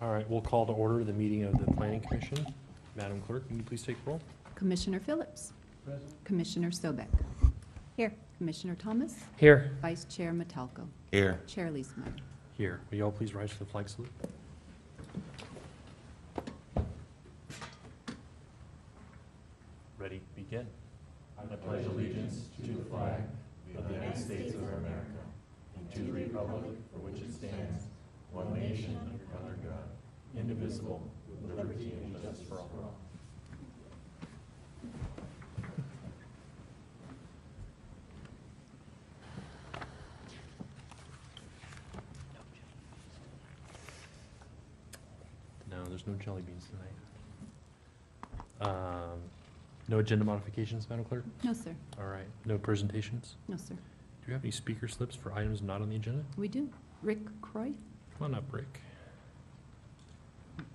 All right, we'll call to order the meeting of the Planning Commission. Madam Clerk, can you please take roll? Commissioner Phillips. Present. Commissioner Sobek. Here. Commissioner Thomas. Here. Vice Chair Metalko. Here. Chair Leesmeyer. Here. Will you all please rise to the flag salute? Ready, begin. I pledge allegiance to the flag of the United States of America and to the republic for which it stands, one nation under God, indivisible, with liberty and justice for all. No, there's no jelly beans tonight. No agenda modifications, Madam Clerk? No, sir. All right. No presentations? No, sir. Do you have any speaker slips for items not on the agenda? We do. Rick Croy. Come on up, Rick.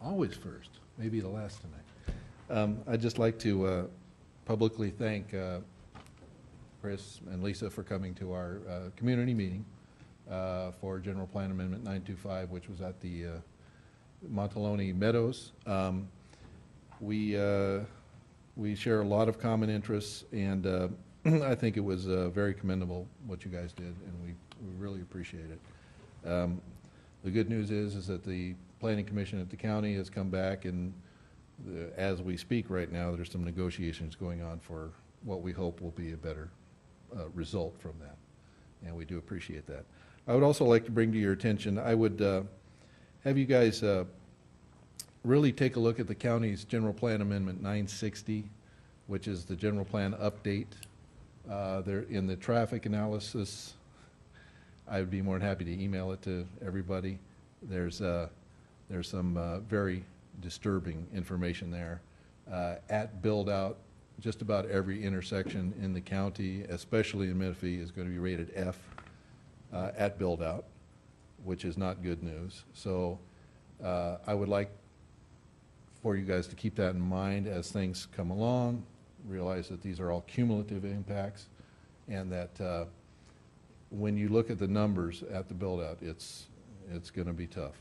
Always first, maybe the last tonight. I'd just like to publicly thank Chris and Lisa for coming to our community meeting for General Plan Amendment 925, which was at the Montaloni Meadows. We share a lot of common interests, and I think it was very commendable what you guys did, and we really appreciate it. The good news is that the Planning Commission at the county has come back, and as we speak right now, there's some negotiations going on for what we hope will be a better result from that, and we do appreciate that. I would also like to bring to your attention, I would have you guys really take a look at the county's General Plan Amendment 960, which is the general plan update. There in the traffic analysis, I would be more than happy to email it to everybody. There's some very disturbing information there. At build-out, just about every intersection in the county, especially in Menifee, is going to be rated F at build-out, which is not good news. So I would like for you guys to keep that in mind as things come along, realize that these are all cumulative impacts, and that when you look at the numbers at the build-out, it's going to be tough.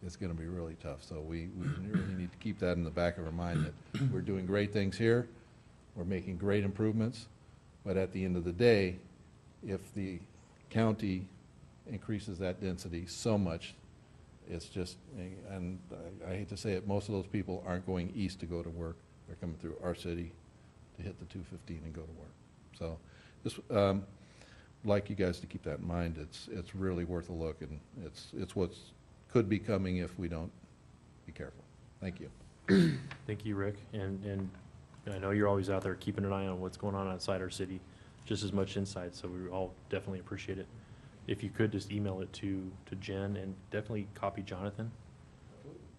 It's going to be really tough. So we really need to keep that in the back of our mind that we're doing great things here, we're making great improvements, but at the end of the day, if the county increases that density so much, it's just, and I hate to say it, most of those people aren't going east to go to work. They're coming through our city to hit the 215 and go to work. So just like you guys to keep that in mind. It's really worth a look, and it's what's could be coming if we don't be careful. Thank you. Thank you, Rick. And I know you're always out there keeping an eye on what's going on outside our city, just as much inside, so we all definitely appreciate it. If you could, just email it to Jen, and definitely copy Jonathan.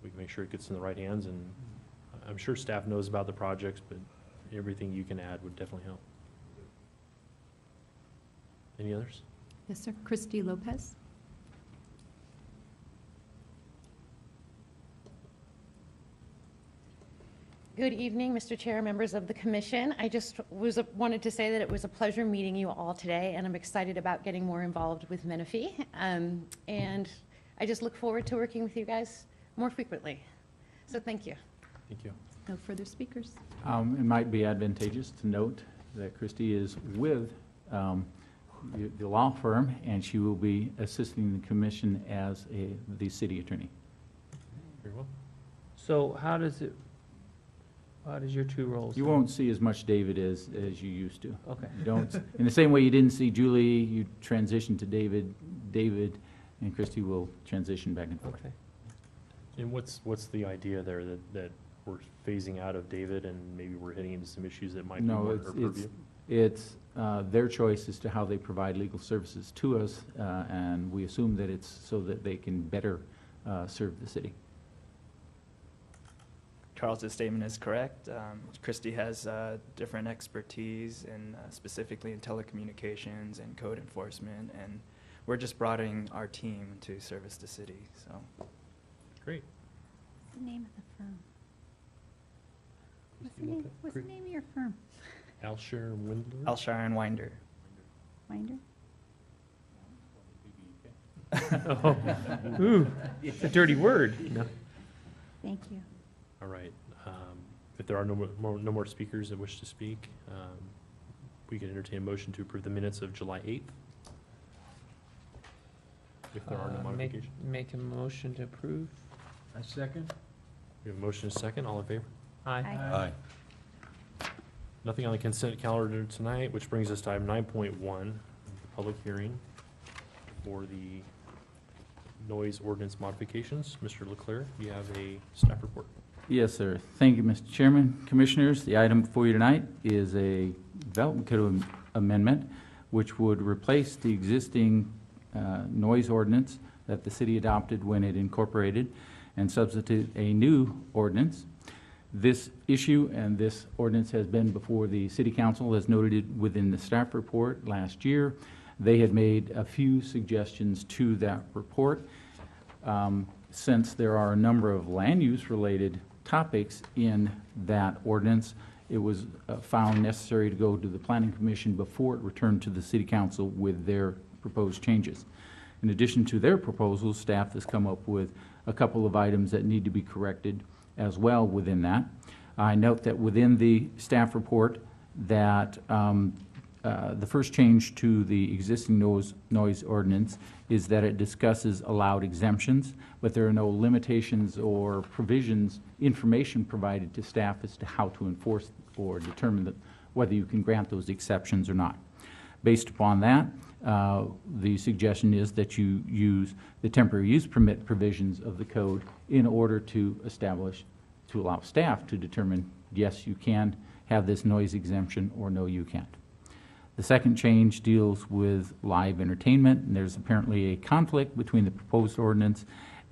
We can make sure it gets in the right hands, and I'm sure staff knows about the projects, but everything you can add would definitely help. Any others? Yes, sir. Christy Lopez. Good evening, Mr. Chair, members of the commission. I just wanted to say that it was a pleasure meeting you all today, and I'm excited about getting more involved with Menifee. And I just look forward to working with you guys more frequently. So thank you. Thank you. No further speakers. It might be advantageous to note that Christy is with the law firm, and she will be assisting the commission as the city attorney. Very well. So how does your two roles? You won't see as much David as you used to. Okay. You don't, in the same way you didn't see Julie, you transitioned to David, and Christy will transition back and forth. Okay. And what's the idea there that we're phasing out of David, and maybe we're hitting into some issues that might be more her purview? It's their choice as to how they provide legal services to us, and we assume that it's so that they can better serve the city. Charles's statement is correct. Christy has different expertise in specifically in telecommunications and code enforcement, and we're just broadening our team to service the city. So, Great. What's the name of the firm? What's the name of your firm? Alshire Windler? Alshire and Winder. Winder? Oh, ooh, it's a dirty word. No. Thank you. All right. If there are no more speakers that wish to speak, we can entertain a motion to approve the minutes of July 8th. If there are no modifications. Make a motion to approve. I second. We have a motion and a second. All in favor? Aye. Aye. Nothing on the consent calendar tonight, which brings us to item 9.1, the public hearing for the noise ordinance modifications. Mr. Leclerc, you have a staff report. Yes, sir. Thank you, Mr. Chairman. Commissioners, the item before you tonight is a development code amendment which would replace the existing noise ordinance that the city adopted when it incorporated and substitute a new ordinance. This issue and this ordinance has been before the City Council, as noted within the staff report last year. They had made a few suggestions to that report. Since there are a number of land use related topics in that ordinance, it was found necessary to go to the Planning Commission before it returned to the City Council with their proposed changes. In addition to their proposals, staff has come up with a couple of items that need to be corrected as well within that. I note that within the staff report that the first change to the existing noise ordinance is that it discusses allowed exemptions, but there are no limitations or provisions, information provided to staff as to how to enforce or determine whether you can grant those exceptions or not. Based upon that, the suggestion is that you use the temporary use permit provisions of the code in order to allow staff to determine, yes, you can have this noise exemption, or no, you can't. The second change deals with live entertainment, and there's apparently a conflict between the proposed ordinance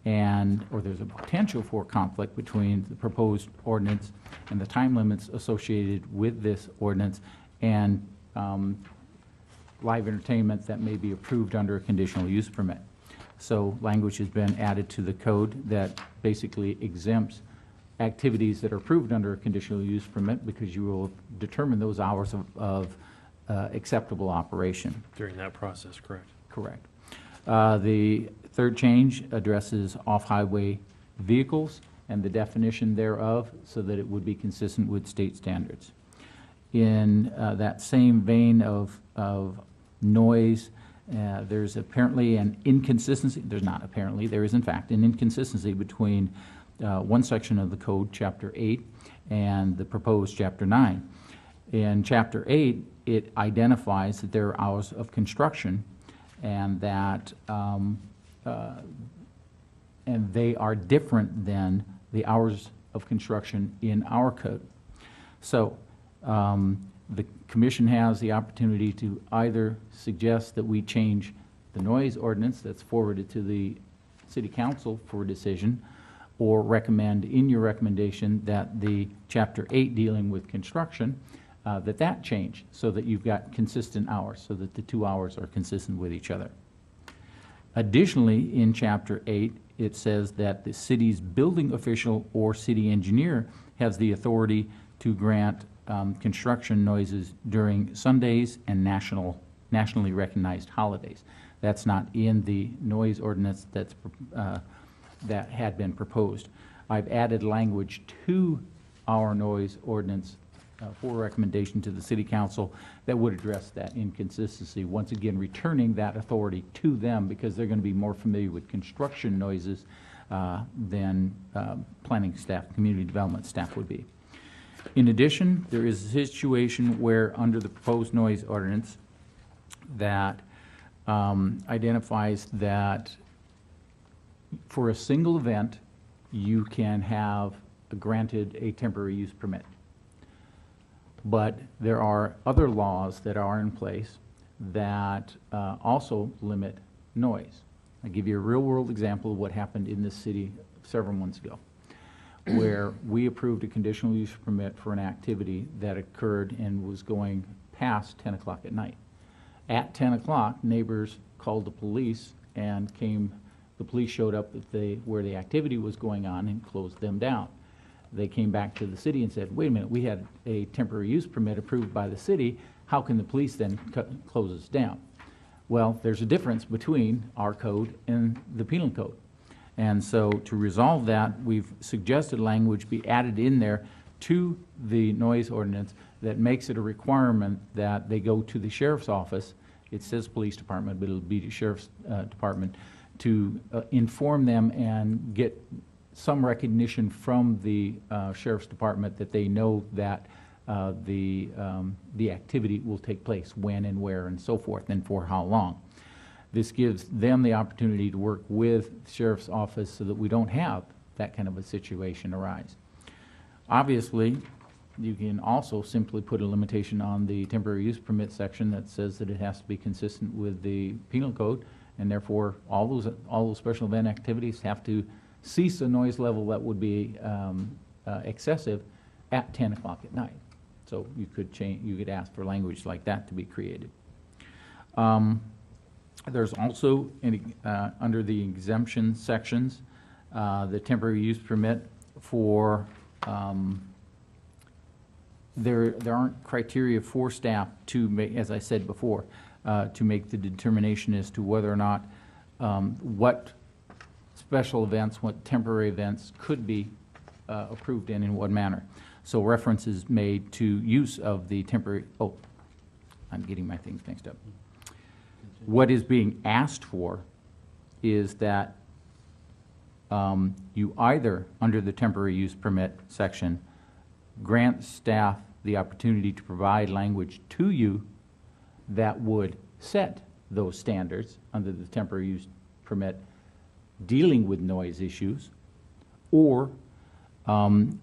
or there's a potential for conflict between the proposed ordinance and the time limits associated with this ordinance and live entertainment that may be approved under a conditional use permit. So language has been added to the code that basically exempts activities that are approved under a conditional use permit because you will determine those hours of acceptable operation. During that process, correct? Correct. The third change addresses off-highway vehicles and the definition thereof so that it would be consistent with state standards. In that same vein of noise, there's apparently an inconsistency. There's not apparently. There is, in fact, an inconsistency between one section of the code, Chapter 8, and the proposed Chapter 9. In Chapter 8, it identifies that there are hours of construction and that and they are different than the hours of construction in our code. So the commission has the opportunity to either suggest that we change the noise ordinance that's forwarded to the City Council for decision, or recommend in your recommendation that the Chapter 8 dealing with construction, that change so that you've got consistent hours, so that the 2 hours are consistent with each other. Additionally, in Chapter 8, it says that the city's building official or city engineer has the authority to grant construction noises during Sundays and nationally recognized holidays. That's not in the noise ordinance that had been proposed. I've added language to our noise ordinance for recommendation to the City Council that would address that inconsistency, once again returning that authority to them because they're going to be more familiar with construction noises than planning staff, community development staff would be. In addition, there is a situation where under the proposed noise ordinance that identifies that for a single event you can have granted a temporary use permit. But there are other laws that are in place that also limit noise. I'll give you a real-world example of what happened in this city several months ago, where we approved a conditional use permit for an activity that occurred and was going past 10 o'clock at night. At 10 o'clock, neighbors called the police and the police showed up at where the activity was going on and closed them down. They came back to the city and said, wait a minute, we had a temporary use permit approved by the city. How can the police then close us down? Well, there's a difference between our code and the penal code. And so to resolve that, we've suggested language be added in there to the noise ordinance that makes it a requirement that they go to the sheriff's office. It says police department, but it'll be the sheriff's department, to inform them and get some recognition from the sheriff's department that they know that the activity will take place, when and where and so forth, and for how long. This gives them the opportunity to work with the sheriff's office so that we don't have that kind of a situation arise. Obviously, you can also simply put a limitation on the temporary use permit section that says that it has to be consistent with the penal code, and therefore all those special event activities have to cease a noise level that would be excessive at 10 o'clock at night. So you could ask for language like that to be created. There's also, under the exemption sections, the temporary use permit for, there aren't criteria for staff to make, as I said before, to make the determination as to whether or not what special events, what temporary events could be approved in what manner. So reference is made to use of the temporary, oh, I'm getting my things mixed up. What is being asked for is that you either, under the temporary use permit section, grant staff the opportunity to provide language to you that would set those standards under the temporary use permit dealing with noise issues, or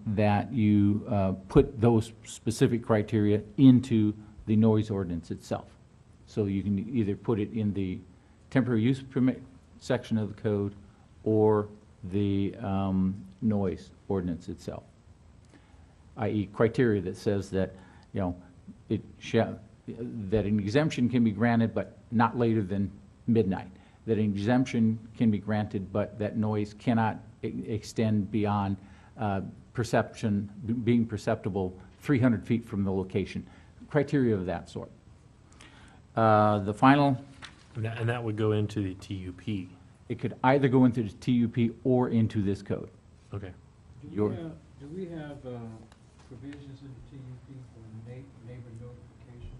that you put those specific criteria into the noise ordinance itself. So you can either put it in the temporary use permit section of the code or the noise ordinance itself, i.e. criteria that says that, you know, that an exemption can be granted but not later than midnight, that an exemption can be granted but that noise cannot extend beyond being perceptible 300 feet from the location, criteria of that sort. The final, And that would go into the TUP. it could either go into the TUP or into this code. Okay. Your- Do we have provisions in the TUP for neighbor notification?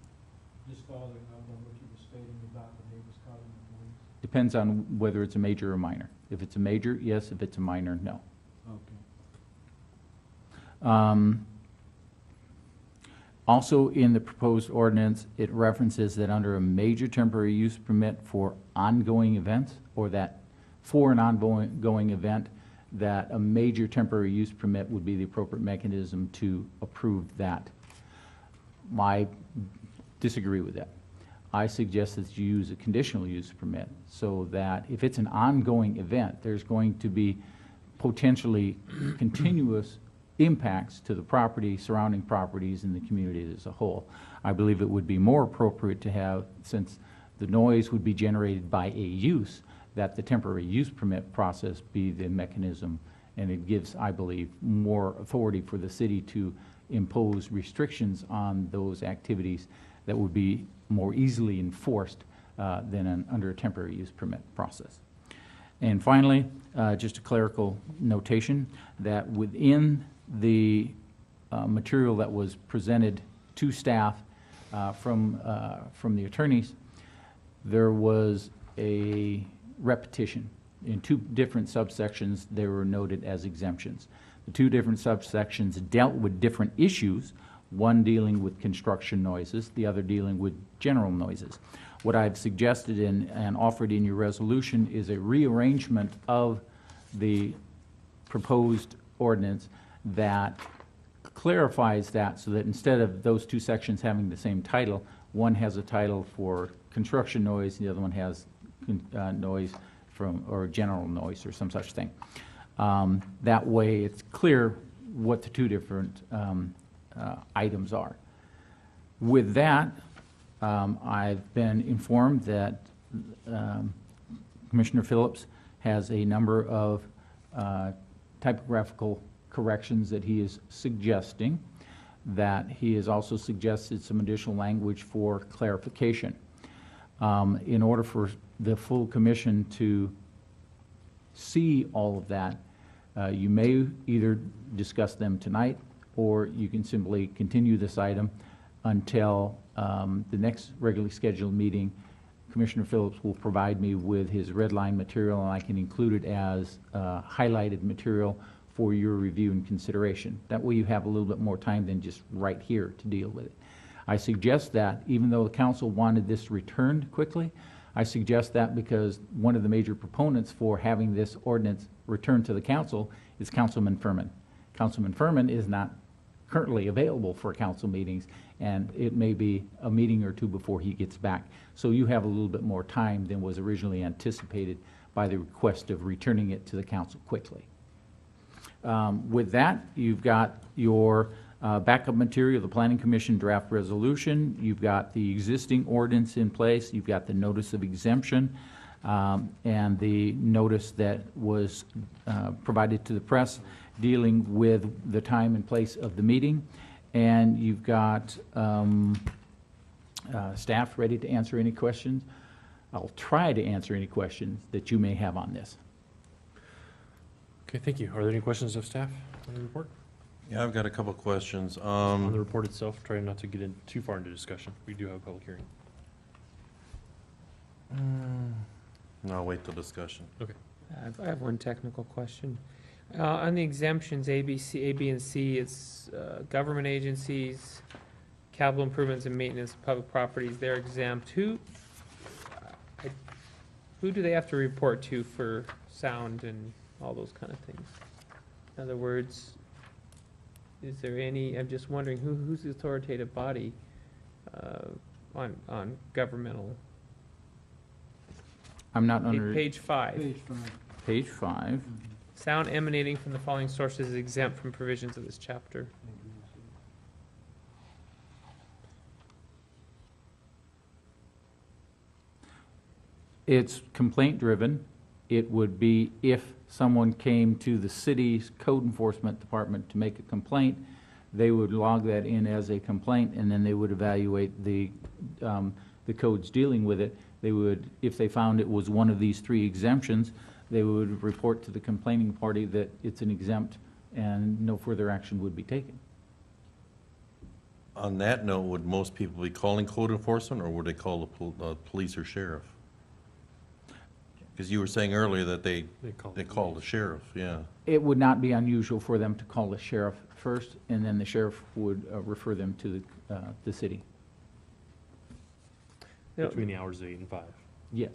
Just following up on what you were stating about the neighbors calling the police? Depends on whether it's a major or minor. If it's a major, yes. If it's a minor, no. Okay. Also, in the proposed ordinance, it references that under a major temporary use permit for ongoing events, or that for an ongoing event, that a major temporary use permit would be the appropriate mechanism to approve that. I disagree with that. I suggest that you use a conditional use permit so that if it's an ongoing event, there's going to be potentially continuous impacts to the property, surrounding properties, and the community as a whole. I believe it would be more appropriate to have, since the noise would be generated by a use, that the temporary use permit process be the mechanism, and it gives, I believe, more authority for the city to impose restrictions on those activities that would be more easily enforced than under a temporary use permit process. And finally, just a clerical notation that within the material that was presented to staff from the attorneys, there was a repetition. In two different subsections, they were noted as exemptions. The two different subsections dealt with different issues, one dealing with construction noises, the other dealing with general noises. What I've suggested and offered in your resolution is a rearrangement of the proposed ordinance that clarifies that, so that instead of those two sections having the same title, one has a title for construction noise, the other one has noise from, or general noise, or some such thing. That way it's clear what the two different items are. With that, I've been informed that Commissioner Phillips has a number of typographical corrections that he is suggesting, that he has also suggested some additional language for clarification. In order for the full commission to see all of that, you may either discuss them tonight, or you can simply continue this item until the next regularly scheduled meeting. Commissioner Phillips will provide me with his red line material, and I can include it as highlighted material for your review and consideration. That way you have a little bit more time than just right here to deal with it. I suggest that, even though the council wanted this returned quickly, I suggest that because one of the major proponents for having this ordinance returned to the council is Councilman Furman. Councilman Furman is not currently available for council meetings, and it may be a meeting or two before he gets back. So you have a little bit more time than was originally anticipated by the request of returning it to the council quickly. With that, you've got your backup material, the Planning Commission draft resolution, you've got the existing ordinance in place, you've got the notice of exemption, and the notice that was provided to the press dealing with the time and place of the meeting, and you've got staff ready to answer any questions. I'll try to answer any questions that you may have on this. Okay, thank you. Are there any questions of staff on the report? Yeah, I've got a couple of questions. On the report itself, try not to get in too far into discussion. We do have a public hearing. No, I'll wait till discussion. I have one technical question. On the exemptions, A, B, and C, it's government agencies, capital improvements and maintenance of public properties, they're exempt. Who do they have to report to for sound and all those kind of things? In other words, is there any, I'm just wondering, who's the authoritative body on governmental? I'm not under Page 5. page 5. Sound emanating from the following sources is exempt from provisions of this chapter. It's complaint driven. It would be if someone came to the city's code enforcement department to make a complaint, they would log that in as a complaint, and then they would evaluate the codes dealing with it. They would, if they found it was one of these 3 exemptions, they would report to the complaining party that it's an exempt and no further action would be taken. On that note, would most people be calling code enforcement, or would they call the police or sheriff? Because you were saying earlier that they call the sheriff, yeah. It would not be unusual for them to call the sheriff first, and then the sheriff would refer them to the city. Between the hours of 8 and 5, Yes,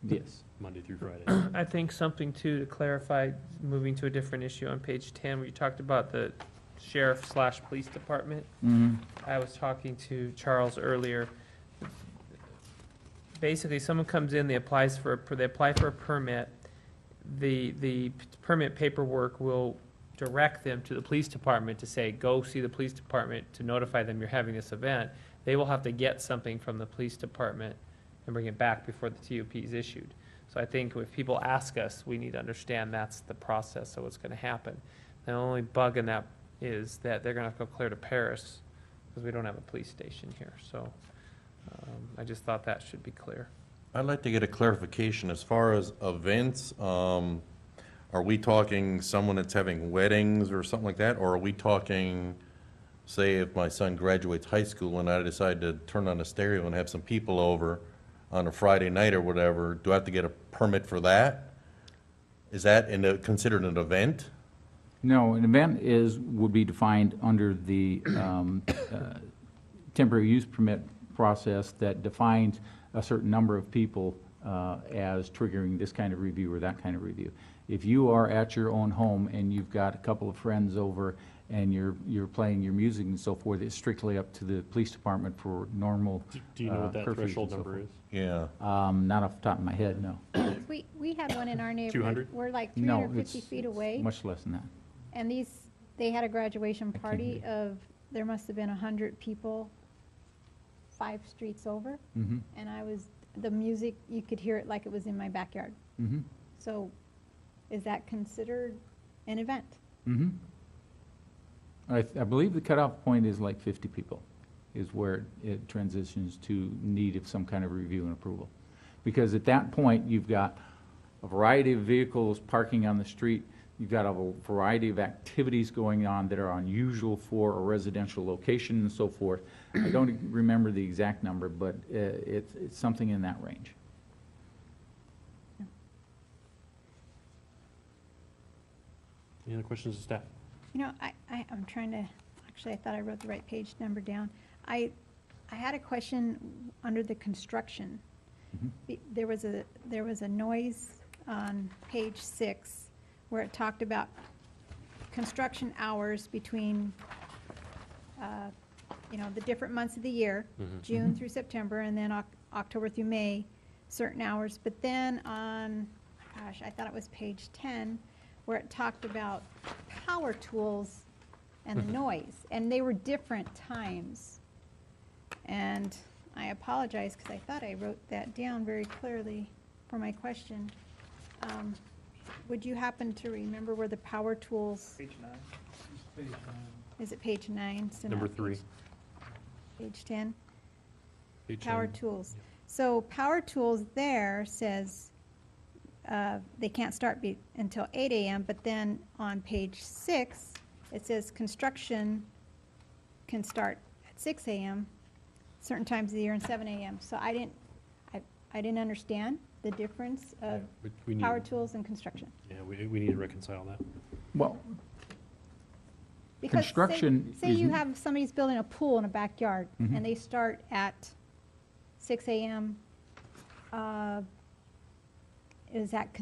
yes. Monday through Friday. I think something too, to clarify, moving to a different issue on page 10, where you talked about the sheriff/police department. Mhm. I was talking to Charles earlier. Basically, someone comes in, they apply for a permit. The permit paperwork will direct them to the police department to say, go see the police department to notify them you're having this event. They will have to get something from the police department and bring it back before the TUP is issued. So I think if people ask us, we need to understand that's the process of what's going to happen. The only bug in that is that they're going to have to go clear to Paris because we don't have a police station here. So I just thought that should be clear. I'd like to get a clarification as far as events. Are we talking someone that's having weddings or something like that? Or are we talking, say, if my son graduates high school and I decide to turn on the stereo and have some people over on a Friday night or whatever, do I have to get a permit for that? Is that considered an event? No, an event would be defined under the temporary use permit process that defines a certain number of people as triggering this kind of review or that kind of review. If you are at your own home and you've got a couple of friends over and you're playing your music and so forth, it's strictly up to the police department for normal Do you know what that curfews threshold and so number is? Yeah. Not off the top of my head, no. We had one in our 200? neighborhood. We're like No, 350 it's feet away. much less than that. And they had a graduation can't party hear of, there must have been 100 people 5 streets over. Mm-hmm, And the music, you could hear it like it was in my backyard. mm-hmm, So is that considered an event? mm-hmm. I believe the cutoff point is like 50 people. is where it transitions to need of some kind of review and approval. Because at that point, you've got a variety of vehicles parking on the street, you've got a variety of activities going on that are unusual for a residential location and so forth. I don't remember the exact number, but it's something in that range. Any other questions of staff? You know, I'm trying to, actually, I thought I wrote the right page number down. I had a question under the construction. There was a noise on page 6 where it talked about construction hours between, the different months of the year, June through September, and then October through May, certain hours. But then on, gosh, I thought it was page 10, where it talked about power tools and the noise, and they were different times. And I apologize, because I thought I wrote that down very clearly for my question. Would you happen to remember where the power tools, Page 9. Page 9. is it page 9? So Number not 3. Page 10? Page Power 10. tools. So power tools there says they can't start until 8 a.m., but then on page 6, it says construction can start at 6 a.m., certain times of the year, and 7 a.m. So I didn't understand the difference of We need, power tools and construction. yeah, we need to reconcile that. Well, Because Construction say you is- have, somebody's building a pool in a backyard, Mhm. and they start at 6 a.m., is that,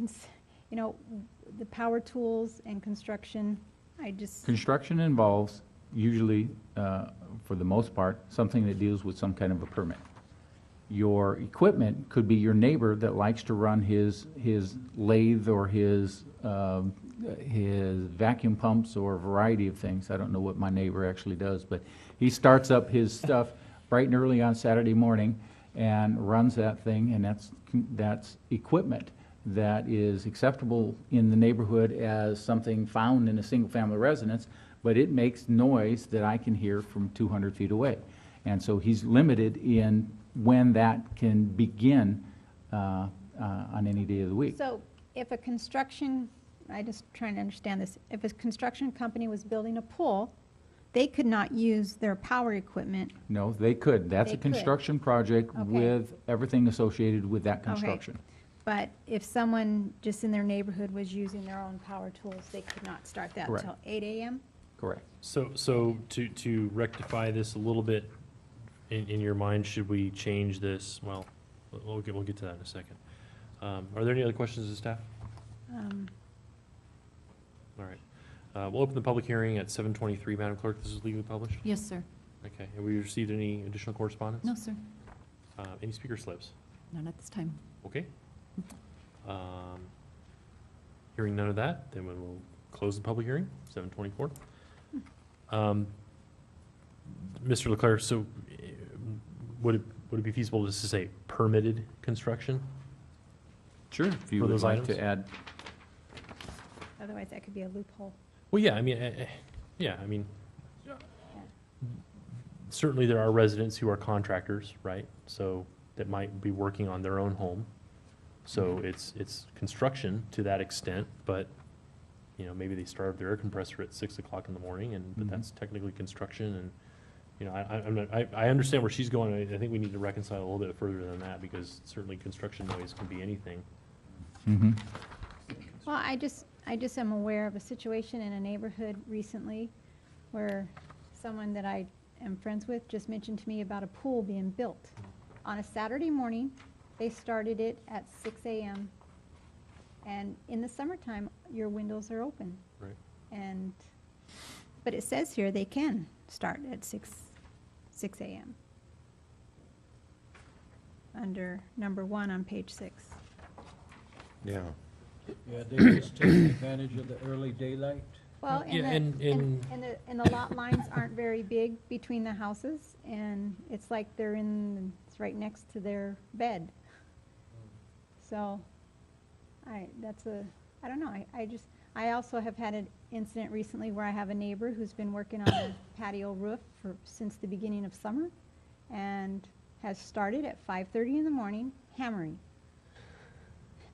the power tools and construction, construction involves usually, for the most part, something that deals with some kind of a permit. Your equipment could be your neighbor that likes to run his lathe or his vacuum pumps or a variety of things. I don't know what my neighbor actually does, but he starts up his stuff bright and early on Saturday morning and runs that thing, and that's equipment that is acceptable in the neighborhood as something found in a single-family residence, but it makes noise that I can hear from 200 feet away. And so he's limited in when that can begin on any day of the week. So if a construction, I just trying to understand this, if a construction company was building a pool, they could not use their power equipment. No, they could. That's They a could. construction project Okay. with everything associated with that construction. But if someone just in their neighborhood was using their own power tools, they could not start that Correct. until 8 a.m.? Correct. So to rectify this a little bit, in your mind, should we change this? Well, we'll get to that in a second. Are there any other questions of staff? All right. We'll open the public hearing at 7:23. Madam Clerk, this is legally published? Yes, sir. Okay. Have we received any additional correspondence? No, sir. Any speaker slips? None at this time. Okay. Hearing none of that, then we will close the public hearing, 7:24. Mr. Leclerc, so would it be feasible just to say permitted construction? Sure. If you For would those like items? to add, Otherwise, that could be a loophole. Well, yeah, certainly there are residents who are contractors, right? So that might be working on their own home. So it's construction to that extent, but, maybe they start their air compressor at 6 o'clock in the morning, but that's technically construction, and, I understand where she's going. I think we need to reconcile a little bit further than that, because certainly construction noise can be anything. Well, I just am aware of a situation in a neighborhood recently where someone that I am friends with just mentioned to me about a pool being built. On a Saturday morning, they started it at 6 a.m. And in the summertime, your windows are open. Right. But it says here they can start at 6 a.m. Under number 1 on page 6. Yeah. Yeah, they just taking advantage of the early daylight. Well, Yeah, and the lot lines aren't very big between the houses, and it's like it's right next to their bed. So, I don't know, I also have had an incident recently where I have a neighbor who's been working on a patio roof since the beginning of summer, and has started at 5:30 in the morning hammering.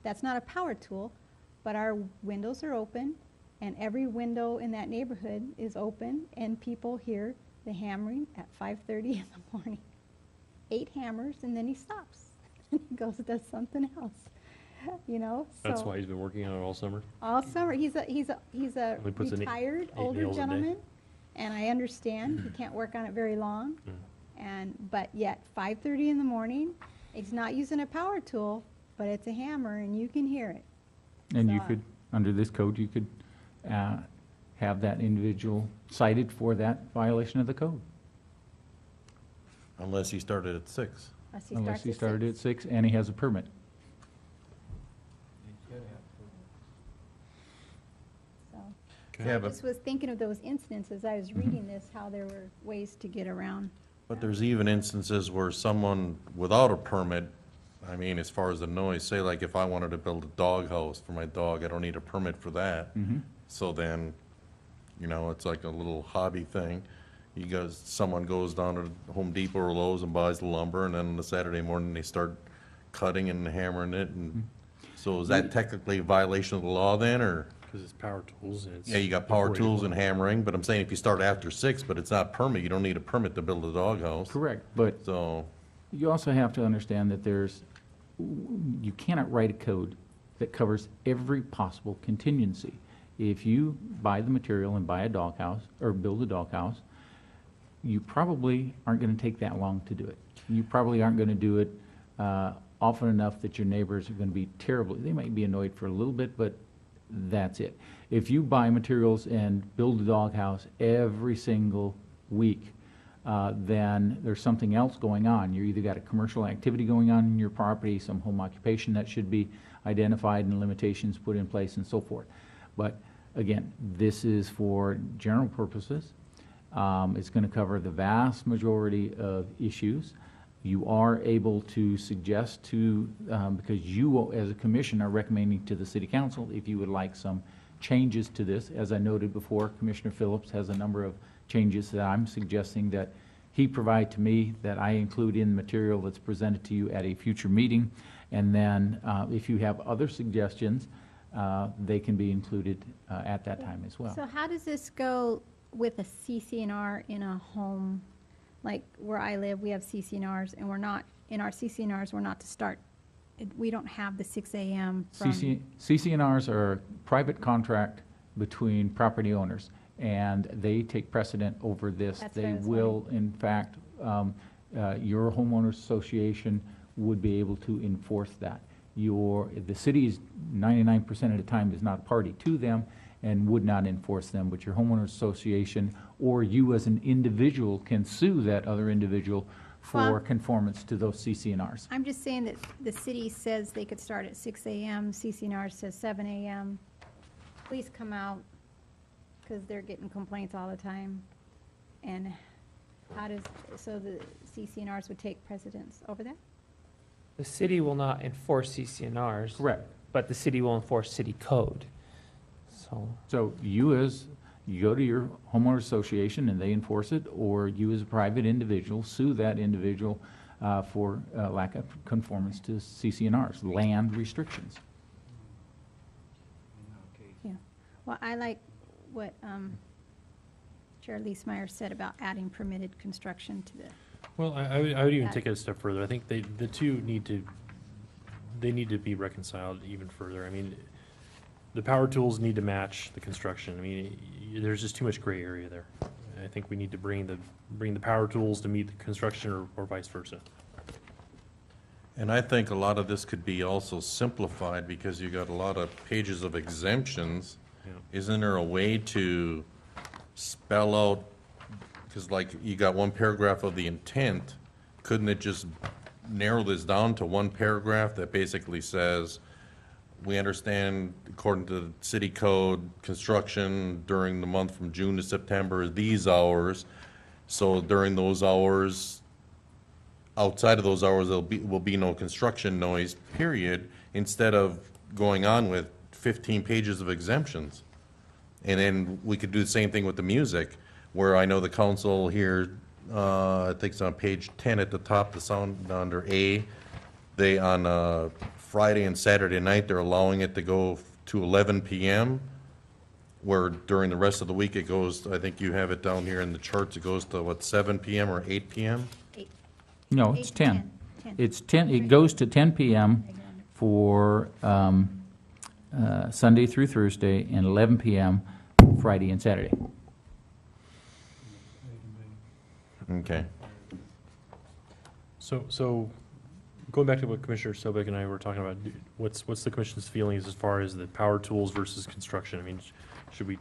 That's not a power tool, but our windows are open, and every window in that neighborhood is open, and people hear the hammering at 5:30 in the morning. 8 hammers, and then he stops. He goes and does something else, you know? That's So why he's been working on it all summer. all summer, he's a Only puts in retired eight older nails a day. gentleman, and I understand he can't work on it very long. But yet, 5:30 in the morning, he's not using a power tool, but it's a hammer, and you can hear it. And you So, could, under this code, you could have that individual cited for that violation of the code. Unless he started at 6. Unless he starts started at 6 and he has a permit. He's gotta have to. So, Yeah, I but, just was thinking of those incidents as I was reading this, how there were ways to get around. but there's even instances where someone without a permit, I mean, as far as the noise, say like if I wanted to build a dog house for my dog, I don't need a permit for that. So then, you know, it's like a little hobby thing. Someone goes down to Home Depot or Lowe's and buys the lumber, and then on the Saturday morning, they start cutting and hammering it, and so is that technically a violation of the law then, or? Because it's power tools and it's. Yeah, you got power before tools 8 and o'clock. hammering, but I'm saying if you start after 6, but it's not permit, you don't need a permit to build a doghouse. Correct, but So, you also have to understand that you cannot write a code that covers every possible contingency. If you buy the material and buy a doghouse, or build a doghouse, you probably aren't gonna take that long to do it. You probably aren't gonna do it often enough that your neighbors are gonna be terribly, they might be annoyed for a little bit, but that's it. If you buy materials and build a doghouse every single week, then there's something else going on. You either got a commercial activity going on in your property, some home occupation that should be identified and limitations put in place and so forth. But again, this is for general purposes. It's going to cover the vast majority of issues. You are able to suggest to, because you as a commission are recommending to the city council if you would like some changes to this. As I noted before, Commissioner Phillips has a number of changes that I'm suggesting that he provide to me, that I include in material that's presented to you at a future meeting. And then if you have other suggestions, they can be included at that time as well. So how does this go with a CCNR in a home? Like where I live, we have CCNRs, and we're not, in our CCNRs, we're not to start, we don't have the 6 a.m. from. CCNRs are a private contract between property owners, and they take precedent over this. That's what I They was will, in fact, your homeowners association would be able to enforce that. The city is 99% of the time is not a party to them and would not enforce them, but your homeowners association or you as an individual can sue that other individual for Well, conformance to those CCNRs. I'm just saying that the city says they could start at 6 a.m., CCNR says 7 a.m. Please come out, because they're getting complaints all the time. And so the CCNRs would take precedence over that? The city will not enforce CCNRs. Correct. But the city will enforce city code. So you go to your homeowner association and they enforce it, or you as a private individual sue that individual for lack of conformance to CCNRs, land restrictions. Yeah. Well, I like what Chair Leesmeyer said about adding permitted construction to the, Well, I would even that- take it a step further. I think the two need to be reconciled even further. I mean, the power tools need to match the construction. I mean, there's just too much gray area there. I think we need to bring the power tools to meet the construction or vice versa. and I think a lot of this could be also simplified because you got a lot of pages of exemptions. Yeah. Isn't there a way to spell out, because like you got one paragraph of the intent, couldn't it just narrow this down to one paragraph that basically says, we understand, according to the city code, construction during the month from June to September, these hours. So during those hours, outside of those hours, will be no construction noise, period, instead of going on with 15 pages of exemptions. And then we could do the same thing with the music, where I know the council here I think it's on page 10 at the top, the sound under A. They, on Friday and Saturday night, they're allowing it to go to 11 PM, where during the rest of the week it goes, I think you have it down here in the charts, it goes to what, 7 PM or 8 PM? No, 8 it's to 10. 10. It's 10, it goes to 10 PM for Sunday through Thursday, and 11 PM Friday and Saturday. Okay. So going back to what Commissioner Sobek and I were talking about, what's the commission's feelings as far as the power tools versus construction? I mean, should we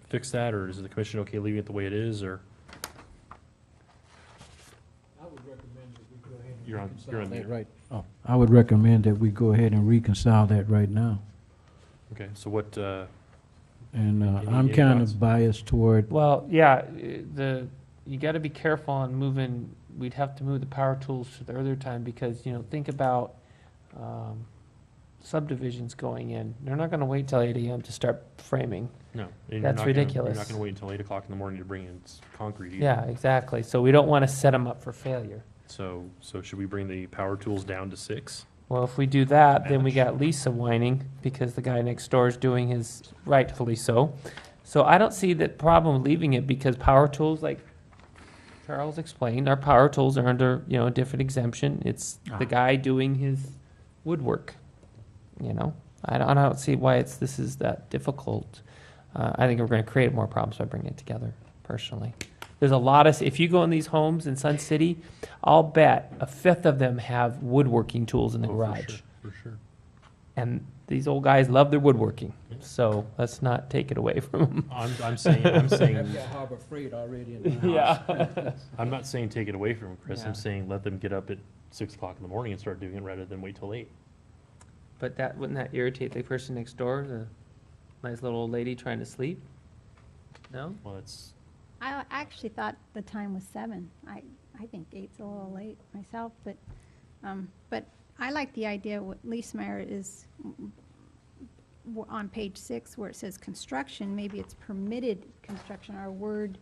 fix that, or is the commission okay leaving it the way it is, or? I would recommend that we go ahead and You're on reconcile mute. that right. Oh, I would recommend that we go ahead and reconcile that right now. Okay, so what, And I'm any kind thoughts? of biased toward, Well, yeah, you gotta be careful on moving, we'd have to move the power tools to the earlier time, because, think about subdivisions going in. They're not gonna wait till 8 AM to start framing. no. and you're That's not gonna- ridiculous. You're not gonna wait until 8 o'clock in the morning to bring in concrete either. Yeah, exactly. So we don't wanna set them up for failure. So should we bring the power tools down to 6? Well, if we do that, then we Match. got Lisa whining because the guy next door is doing his, rightfully so. So I don't see the problem leaving it, because power tools, like Charles explained, our power tools are under, a different exemption. It's the guy doing his woodwork, I don't see why this is that difficult. I think we're gonna create more problems by bringing it together, personally. There's a lot if you go in these homes in Sun City, I'll bet a fifth of them have woodworking tools in the garage. For sure. And these old guys love their woodworking, so let's not take it away from them. I'm saying, I've got Harbor Freight already in my house. Yeah. I'm not saying take it away from them, Chris. Yeah. I'm saying let them get up at 6 o'clock in the morning and start doing it rather than wait till 8. But wouldn't that irritate the person next door, the nice little old lady trying to sleep? No? Well, it's, I actually thought the time was 7. I think 8's a little late myself, but I like the idea what Leesmeyer is on page 6, where it says construction, maybe it's permitted construction, or word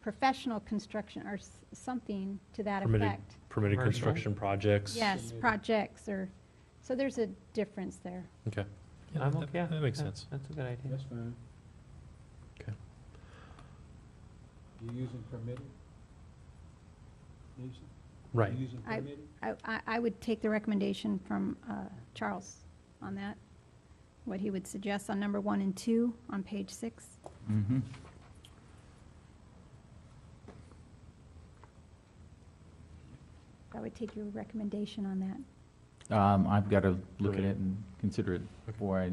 professional construction, or something to that permitted, effect. permitted Commercial. construction projects. Yes, projects, so there's a difference there. Okay. I'm that- okay, yeah. That makes Yeah, sense. That's a good idea. That's fine. Okay. You using permitted? Lisa? Right. You using permitted? I would take the recommendation from Charles on that, what he would suggest on number 1 and 2 on page 6. Mhm. I would take your recommendation on that. I've got to look at Right. it and consider it before I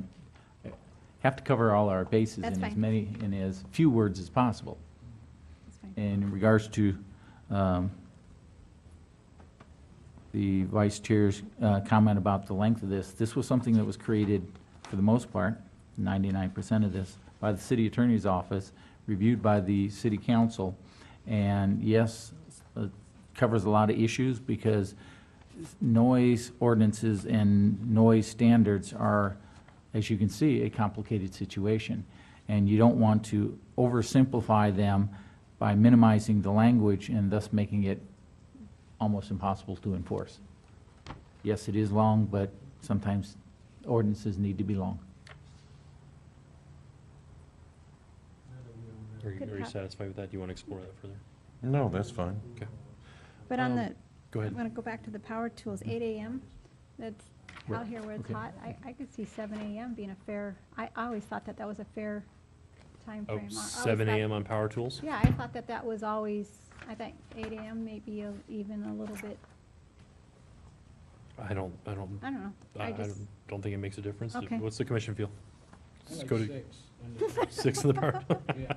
have to cover all our bases That's in as fine. many, in as few words as possible. That's fine. And in regards to the vice chair's comment about the length of this was something that was created, for the most part, 99% of this, by the city attorney's office, reviewed by the city council. And yes, it covers a lot of issues, because noise ordinances and noise standards are, as you can see, a complicated situation. And you don't want to oversimplify them by minimizing the language and thus making it almost impossible to enforce. Yes, it is long, but sometimes ordinances need to be long. Are you, Good are you cop. satisfied with that? Do you want to explore that further? No, that's fine. Okay. But on the, Go I'm ahead. going to go back to the power tools, 8 AM, that's Right. out here where it's Okay. hot. I could see 7 AM being a fair, I always thought that was a fair time Oh, frame. I always 7 thought- AM on power tools? Yeah, I thought that was always, I think 8 AM maybe even a little bit, I don't, I don't know. I I just, don't think it makes a difference. Okay. What's the commission feel? I Let's like go to 6. And 6 in the power. Yeah.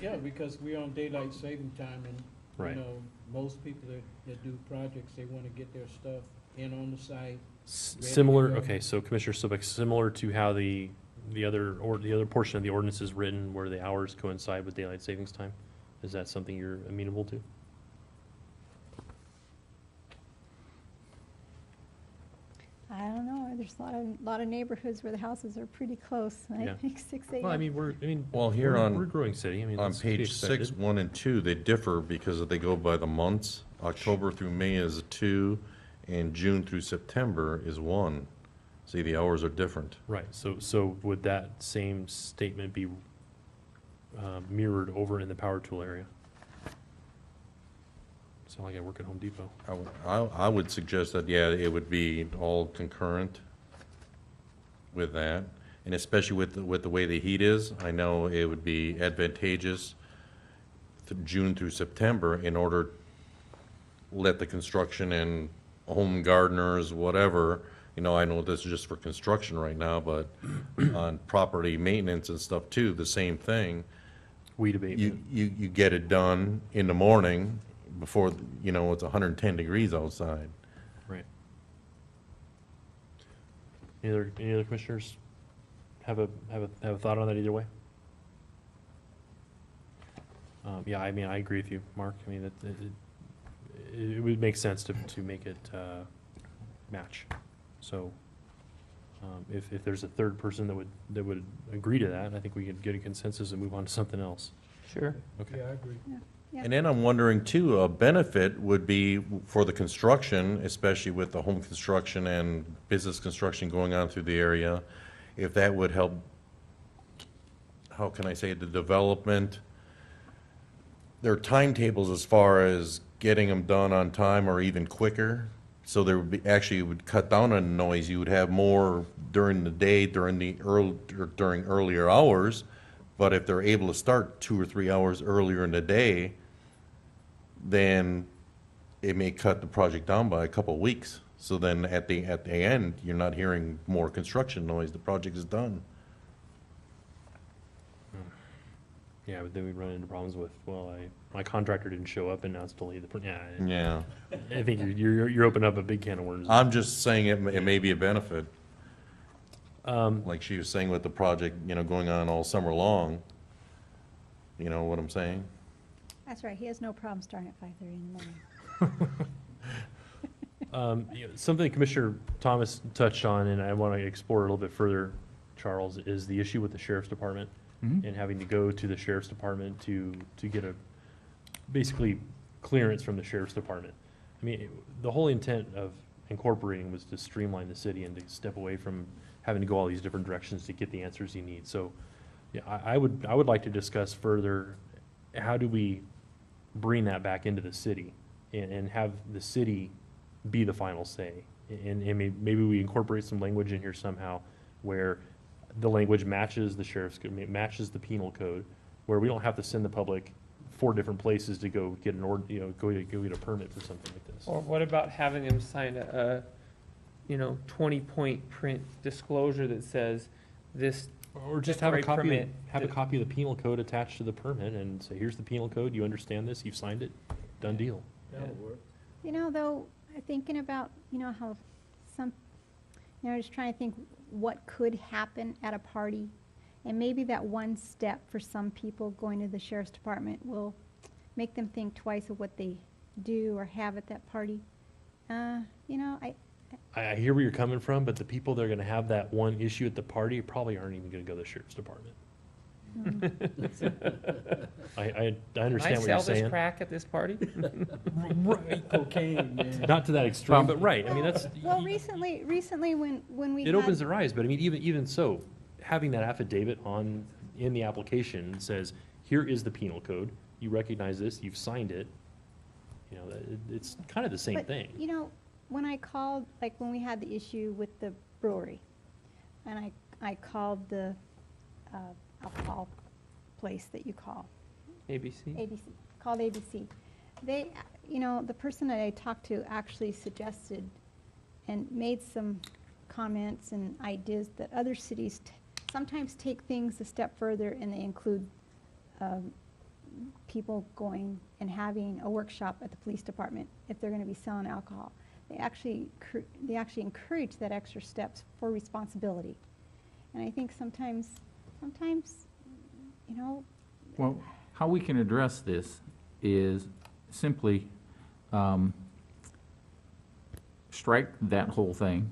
Yeah, because we're on daylight saving time, and, Right. most people that do projects, they want to get their stuff in on the site. Similar, to go. okay, so Commissioner Sobek, similar to how the other portion of the ordinance is written, where the hours coincide with daylight savings time? Is that something you're amenable to? I don't know, there's a lot of neighborhoods where the houses are pretty close, and I Yeah. think 6 a.m. Well, I mean, Well, here we're on- a growing city. I mean, On that's to be page 6, expected. 1 and 2, they differ because they go by the months. October through May is 2, and June through September is 1. See, the hours are different. Right, so would that same statement be mirrored over in the power tool area? Sound like I work at Home Depot. I would suggest that, yeah, it would be all concurrent with that, and especially with the way the heat is, I know it would be advantageous June through September in order let the construction and home gardeners, whatever, I know this is just for construction right now, but on property maintenance and stuff too, the same thing. Weed abatement. You get it done in the morning before, it's 110 degrees outside. Right. Any other commissioners have a thought on that either way? Yeah, I mean, I agree with you, Mark. I mean, it would make sense to make it match. So, if there's a third person that would agree to that, I think we could get a consensus and move on to something else. Sure. Okay. Yeah, I agree. Yeah. And then I'm wondering too, a benefit would be for the construction, especially with the home construction and business construction going on through the area, if that would help, how can I say, the development. There are timetables as far as getting them done on time or even quicker. So there would be, actually, it would cut down on noise. You would have more during the day, during earlier hours. But if they're able to start 2 or 3 hours earlier in the day, then it may cut the project down by a couple of weeks. So then at the end, you're not hearing more construction noise. The project is done. Yeah, but then we'd run into problems with, well, my contractor didn't show up and now it's delayed the, yeah. Yeah. I think you're opening up a big can of worms. I'm just saying it may be a benefit. Like she was saying with the project, going on all summer long. You know what I'm saying? That's right, he has no problem starting at 5:30 in the morning. Something Commissioner Thomas touched on, and I want to explore a little bit further, Charles, is the issue with the sheriff's department and having to go to the sheriff's department to get basically clearance from the sheriff's department. I mean, the whole intent of incorporating was to streamline the city and to step away from having to go all these different directions to get the answers you need. So, yeah, I would like to discuss further, how do we bring that back into the city and have the city be the final say? And maybe we incorporate some language in here somehow where the language matches the sheriff's, matches the penal code, where we don't have to send the public 4 different places to go get go get a permit for something like this. Or what about having them sign a 20-point print disclosure that says this, Or just have a temporary copy, permit have a that- copy of the penal code attached to the permit and say, here's the penal code, you understand this, you've signed it, done deal. That'll work. Though, thinking about, how some, just trying to think what could happen at a party. And maybe that one step for some people going to the sheriff's department will make them think twice of what they do or have at that party. I I hear where you're coming from, but the people that are gonna have that one issue at the party probably aren't even gonna go to the sheriff's department. I can I understand what sell you're this saying. crack at this party? Right. Cocaine, man. Not to that extreme, but right, I mean, that's. Well, recently when we It had. opens their eyes, but I mean, even so, having that affidavit in the application says, here is the penal code, you recognize this, you've signed it, it's kind of the same But, thing. When I called, like when we had the issue with the brewery, and I called the alcohol place that you call, ABC? called ABC. They, the person that I talked to actually suggested and made some comments and ideas that other cities sometimes take things a step further, and they include people going and having a workshop at the police department if they're going to be selling alcohol. They actually encourage that extra steps for responsibility. And I think sometimes, Well, how we can address this is simply strike that whole thing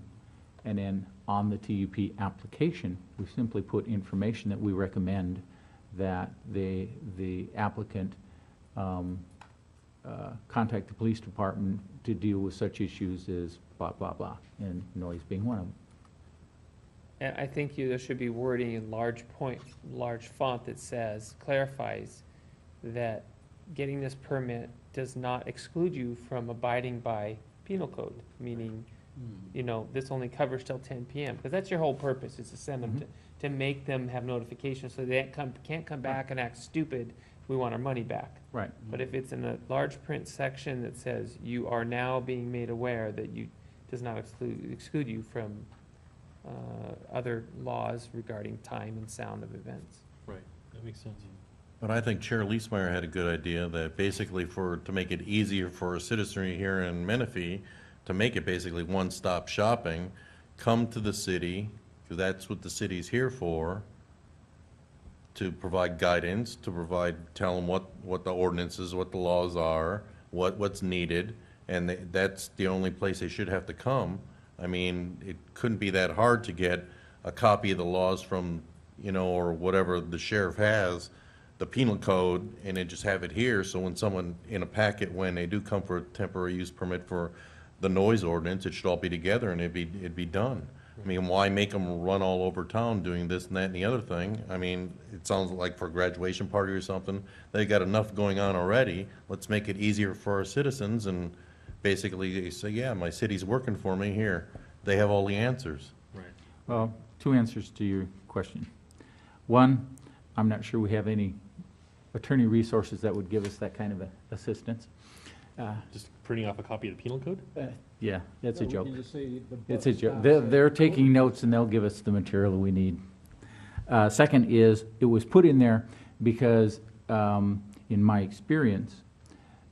And then on the TUP application, we simply put information that we recommend that the applicant contact the police department to deal with such issues as blah, blah, blah, and noise being one of them. And I think there should be wording in large font that says, clarifies that getting this permit does not exclude you from abiding by penal code, meaning, this only covers till 10 PM, because that's your whole purpose, is to send them to make them have notification, so they can't come back and act stupid, we want our money back. Right. But if it's in a large print section that says, you are now being made aware that does not exclude you from other laws regarding time and sound of events. Right, that makes sense. But I think Chair Leesmeyer had a good idea that basically to make it easier for a citizenry here in Menifee, to make it basically one-stop shopping, come to the city, because that's what the city's here for, to provide guidance, tell them what the ordinances, what the laws are, what's needed, and that's the only place they should have to come. I mean, it couldn't be that hard to get a copy of the laws from, or whatever the sheriff has, the penal code, and then just have it here, so when someone in a packet, when they do come for a temporary use permit for the noise ordinance, it should all be together and it'd be done. I mean, why make them run all over town doing this and that and the other thing? I mean, it sounds like for a graduation party or something, they got enough going on already. Let's make it easier for our citizens and basically they say, yeah, my city's working for me here. They have all the answers. Right. Well, two answers to your question. One, I'm not sure we have any attorney resources that would give us that kind of assistance. Just printing off a copy of the penal code? Yeah, that's a We joke. can just say the It's a buck joke. stops They're at- taking notes and they'll give us the material we need. Second is, it was put in there because, in my experience,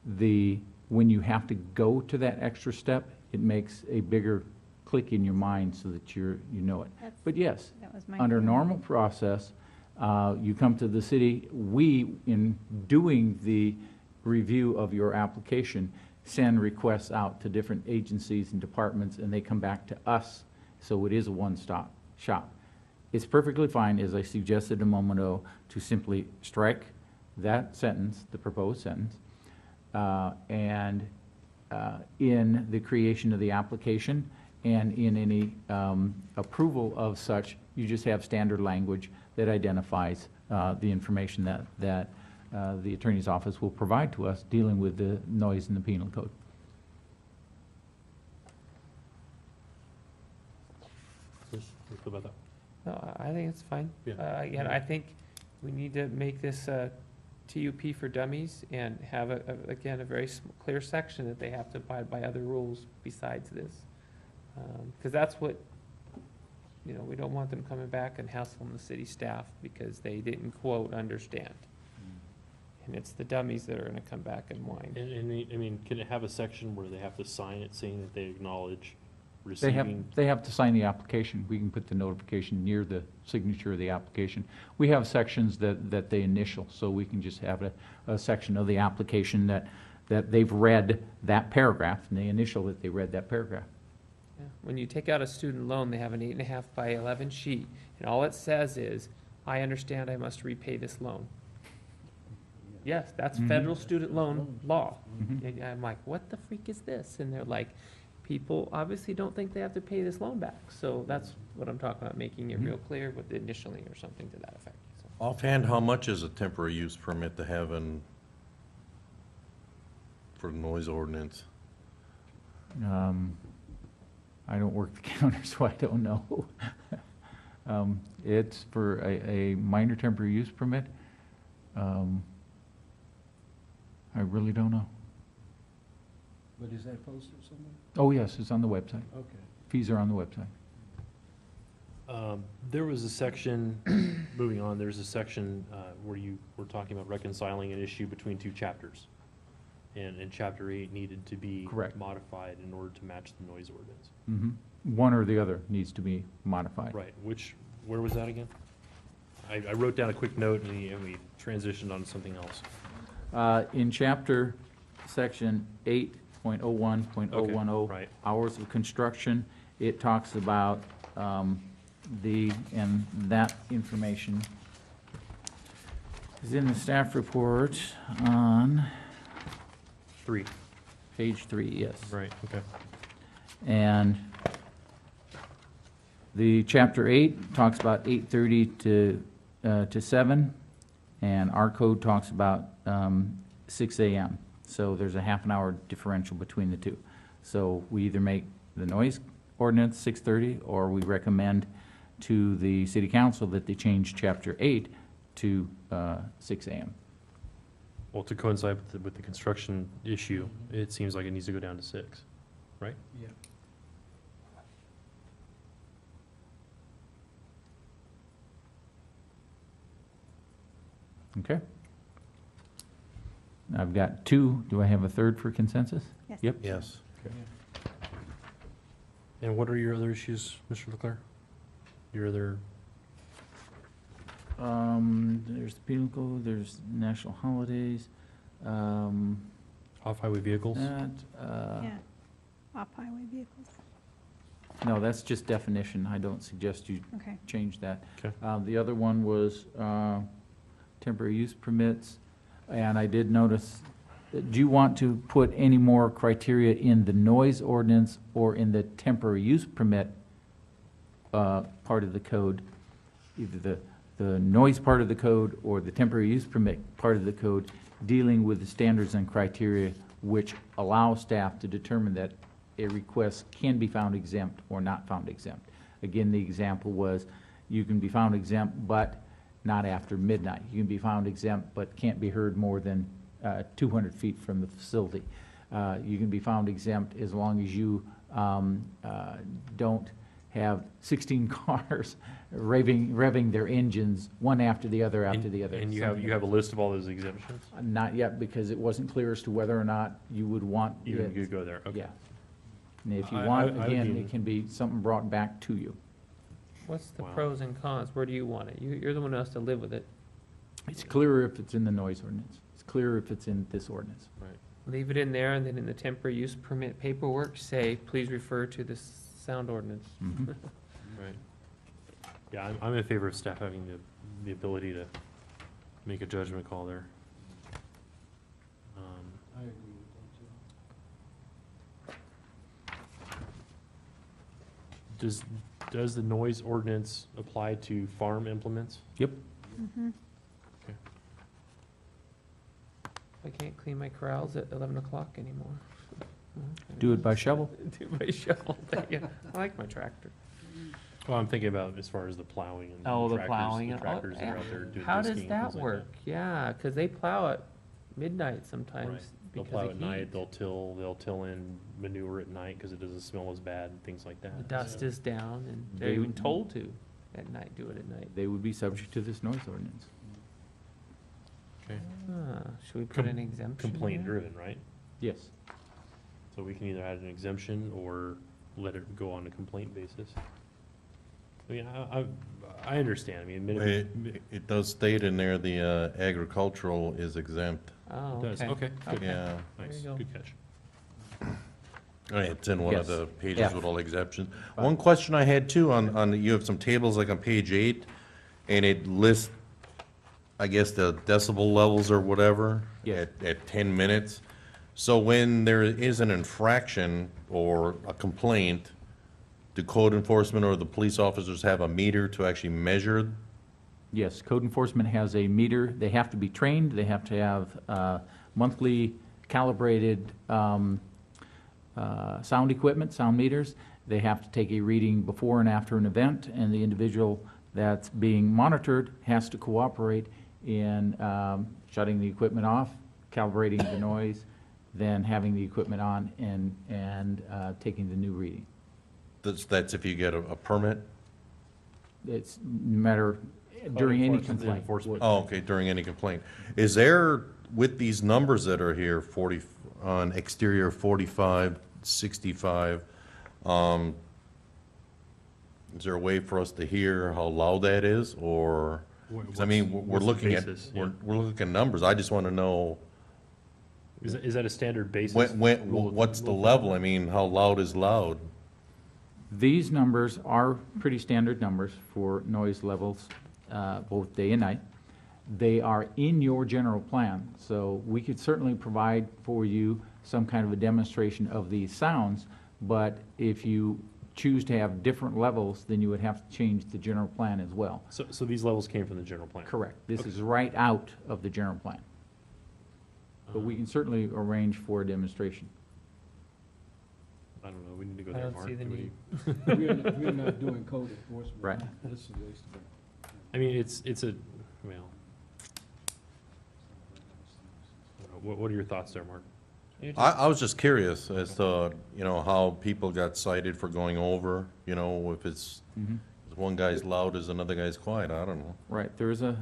when you have to go to that extra step, it makes a bigger click in your mind so that you know it. That's- But yes, That was my. under feeling. normal process, you come to the city, we, in doing the review of your application, send requests out to different agencies and departments, and they come back to us, so it is a one-stop shop. It's perfectly fine, as I suggested a moment ago, to simply strike that sentence, the proposed sentence, and in the creation of the application and in any approval of such, you just have standard language that identifies the information that the attorney's office will provide to us dealing with the noise in the penal code. Chris, what do you feel about that? No, I think it's fine. Yeah. Again, I think we need to make this TUP for dummies and have, again, a very clear section that they have to abide by other rules besides this. Because that's what, we don't want them coming back and hassling the city staff because they didn't, quote, understand. And it's the dummies that are gonna come back and whine. And can it have a section where they have to sign it saying that they acknowledge They have, receiving? they have to sign the application. We can put the notification near the signature of the application. We have sections that they initial, so we can just have a section of the application that they've read that paragraph, and they initial that they read that paragraph. Yeah. When you take out a student loan, they have an 8.5 by 11 sheet, and all it says is, I understand I must repay this loan. Yes, that's Mhm. federal student loan law. Mhm. And I'm like, what the freak is this? And they're like, people obviously don't think they have to pay this loan back. So that's what I'm talking about, making it real clear with the initialing or something to that effect. So, Offhand, how much is a temporary use permit to have for noise ordinance? I don't work the counter, so I don't know. It's for a minor temporary use permit. I really don't know. But is that posted somewhere? Oh, yes, it's on the website. Okay. Fees are on the website. There was a section, moving on, there's a section where you were talking about reconciling an issue between two chapters. And chapter 8 needed to be Correct. modified in order to match the noise ordinance. Mhm. One or the other needs to be modified. Right, where was that again? I wrote down a quick note and we transitioned on to something else. In chapter, section 8.01.010, right. hours of construction, it talks about and that information is in the staff report on 3, page 3, yes. right, okay. And the chapter 8 talks about 8:30 to 7, and our code talks about 6 a.m. So there's a half an hour differential between the two. So we either make the noise ordinance 6:30, or we recommend to the city council that they change chapter 8 to 6 a.m. Well, to coincide with the construction issue, it seems like it needs to go down to 6, right? Yeah. Okay? I've got 2. Do I have a third for consensus? Yes. Yep. Yes. And what are your other issues, Mr. Leclerc? Your other, There's the penal code, there's national holidays, off-highway vehicles? Yeah, off-highway vehicles. No, that's just definition. I don't suggest you Okay. change that. Okay. The other one was temporary use permits, and I did notice, do you want to put any more criteria in the noise ordinance or in the temporary use permit part of the code? Either the noise part of the code or the temporary use permit part of the code, dealing with the standards and criteria which allow staff to determine that a request can be found exempt or not found exempt. Again, the example was, you can be found exempt, but not after midnight. You can be found exempt, but can't be heard more than 200 feet from the facility. You can be found exempt as long as you don't have 16 cars revving their engines, one after the other after the other. And you have a list of all those exemptions? Not yet, because it wasn't clear as to whether or not you would want. You it. could go there, okay. Yeah. And if you I want, would again, be- it can be something brought back to you. What's the Wow. pros and cons? Where do you want it? You're the one who has to live with it. It's clearer if it's in the noise ordinance. It's clearer if it's in this ordinance. Right. Leave it in there, and then in the temporary use permit paperwork, say, please refer to the sound ordinance. Mhm. Right. Yeah, I'm in favor of staff having the ability to make a judgment call there. I agree with that too. Does the noise ordinance apply to farm implements? Yep. Mhm. I can't clean my corrals at 11 o'clock anymore. Do it by shovel. Do it by shovel, yeah. I like my tractor. Well, I'm thinking about as far as the plowing and Oh, the tractors- plowing. The and- tractors oh, that are yeah. out there doing How disking does and that things like work? Yeah, because they plow at midnight sometimes Right. They'll because plow of at night, heat. they'll till in manure at night because it doesn't smell as bad and things like that. The dust so. is down, and they're They even would- told to at night, do it at night. They would be subject to this noise ordinance. Okay. Should we put an exemption? Complaint there? driven, right? Yes. So we can either add an exemption or let it go on a complaint basis. I mean, I understand, I mean, It does state in there the agricultural is exempt. Oh, it does, okay. okay, Yeah. nice, you go. good catch. It's in one of Yes. the pages F. with all exceptions. One question I had too, you have some tables like on page 8, and it lists, I guess, the decibel levels or whatever Yes. at 10 minutes. So when there is an infraction or a complaint, do code enforcement or the police officers have a meter to actually measure? Yes, code enforcement has a meter. They have to be trained. They have to have monthly calibrated sound equipment, sound meters. They have to take a reading before and after an event, and the individual that's being monitored has to cooperate in shutting the equipment off, calibrating the noise, then having the equipment on and taking the new reading. That's if you get a permit? It's no matter during any enforcement, complaint. enforcement. Oh, okay, during any complaint. Is there, with these numbers that are here, 40, on exterior 45, 65, is there a way for us to hear how loud that is, or? 'Cause I mean, we're What's the looking at, basis? Yeah. we're looking at numbers, I just want to know, Is that a standard basis? what's the level? I mean, how loud is loud? These numbers are pretty standard numbers for noise levels, both day and night. They are in your general plan, so we could certainly provide for you some kind of a demonstration of these sounds, but if you choose to have different levels, then you would have to change the general plan as well. So these levels came from the general plan? Correct. This is right out of the general plan. But we can certainly arrange for a demonstration. I don't know, we need to go I there, don't Mark. see the Do we- need. We're not doing code enforcement. Right. This is a waste of it. I mean, it's a, well, I don't know. What are your thoughts there, Mark? I was just curious as to, you know, how people got cited for going over, you know, if it's, if one guy's loud as another guy's quiet, I don't know. Right, there's a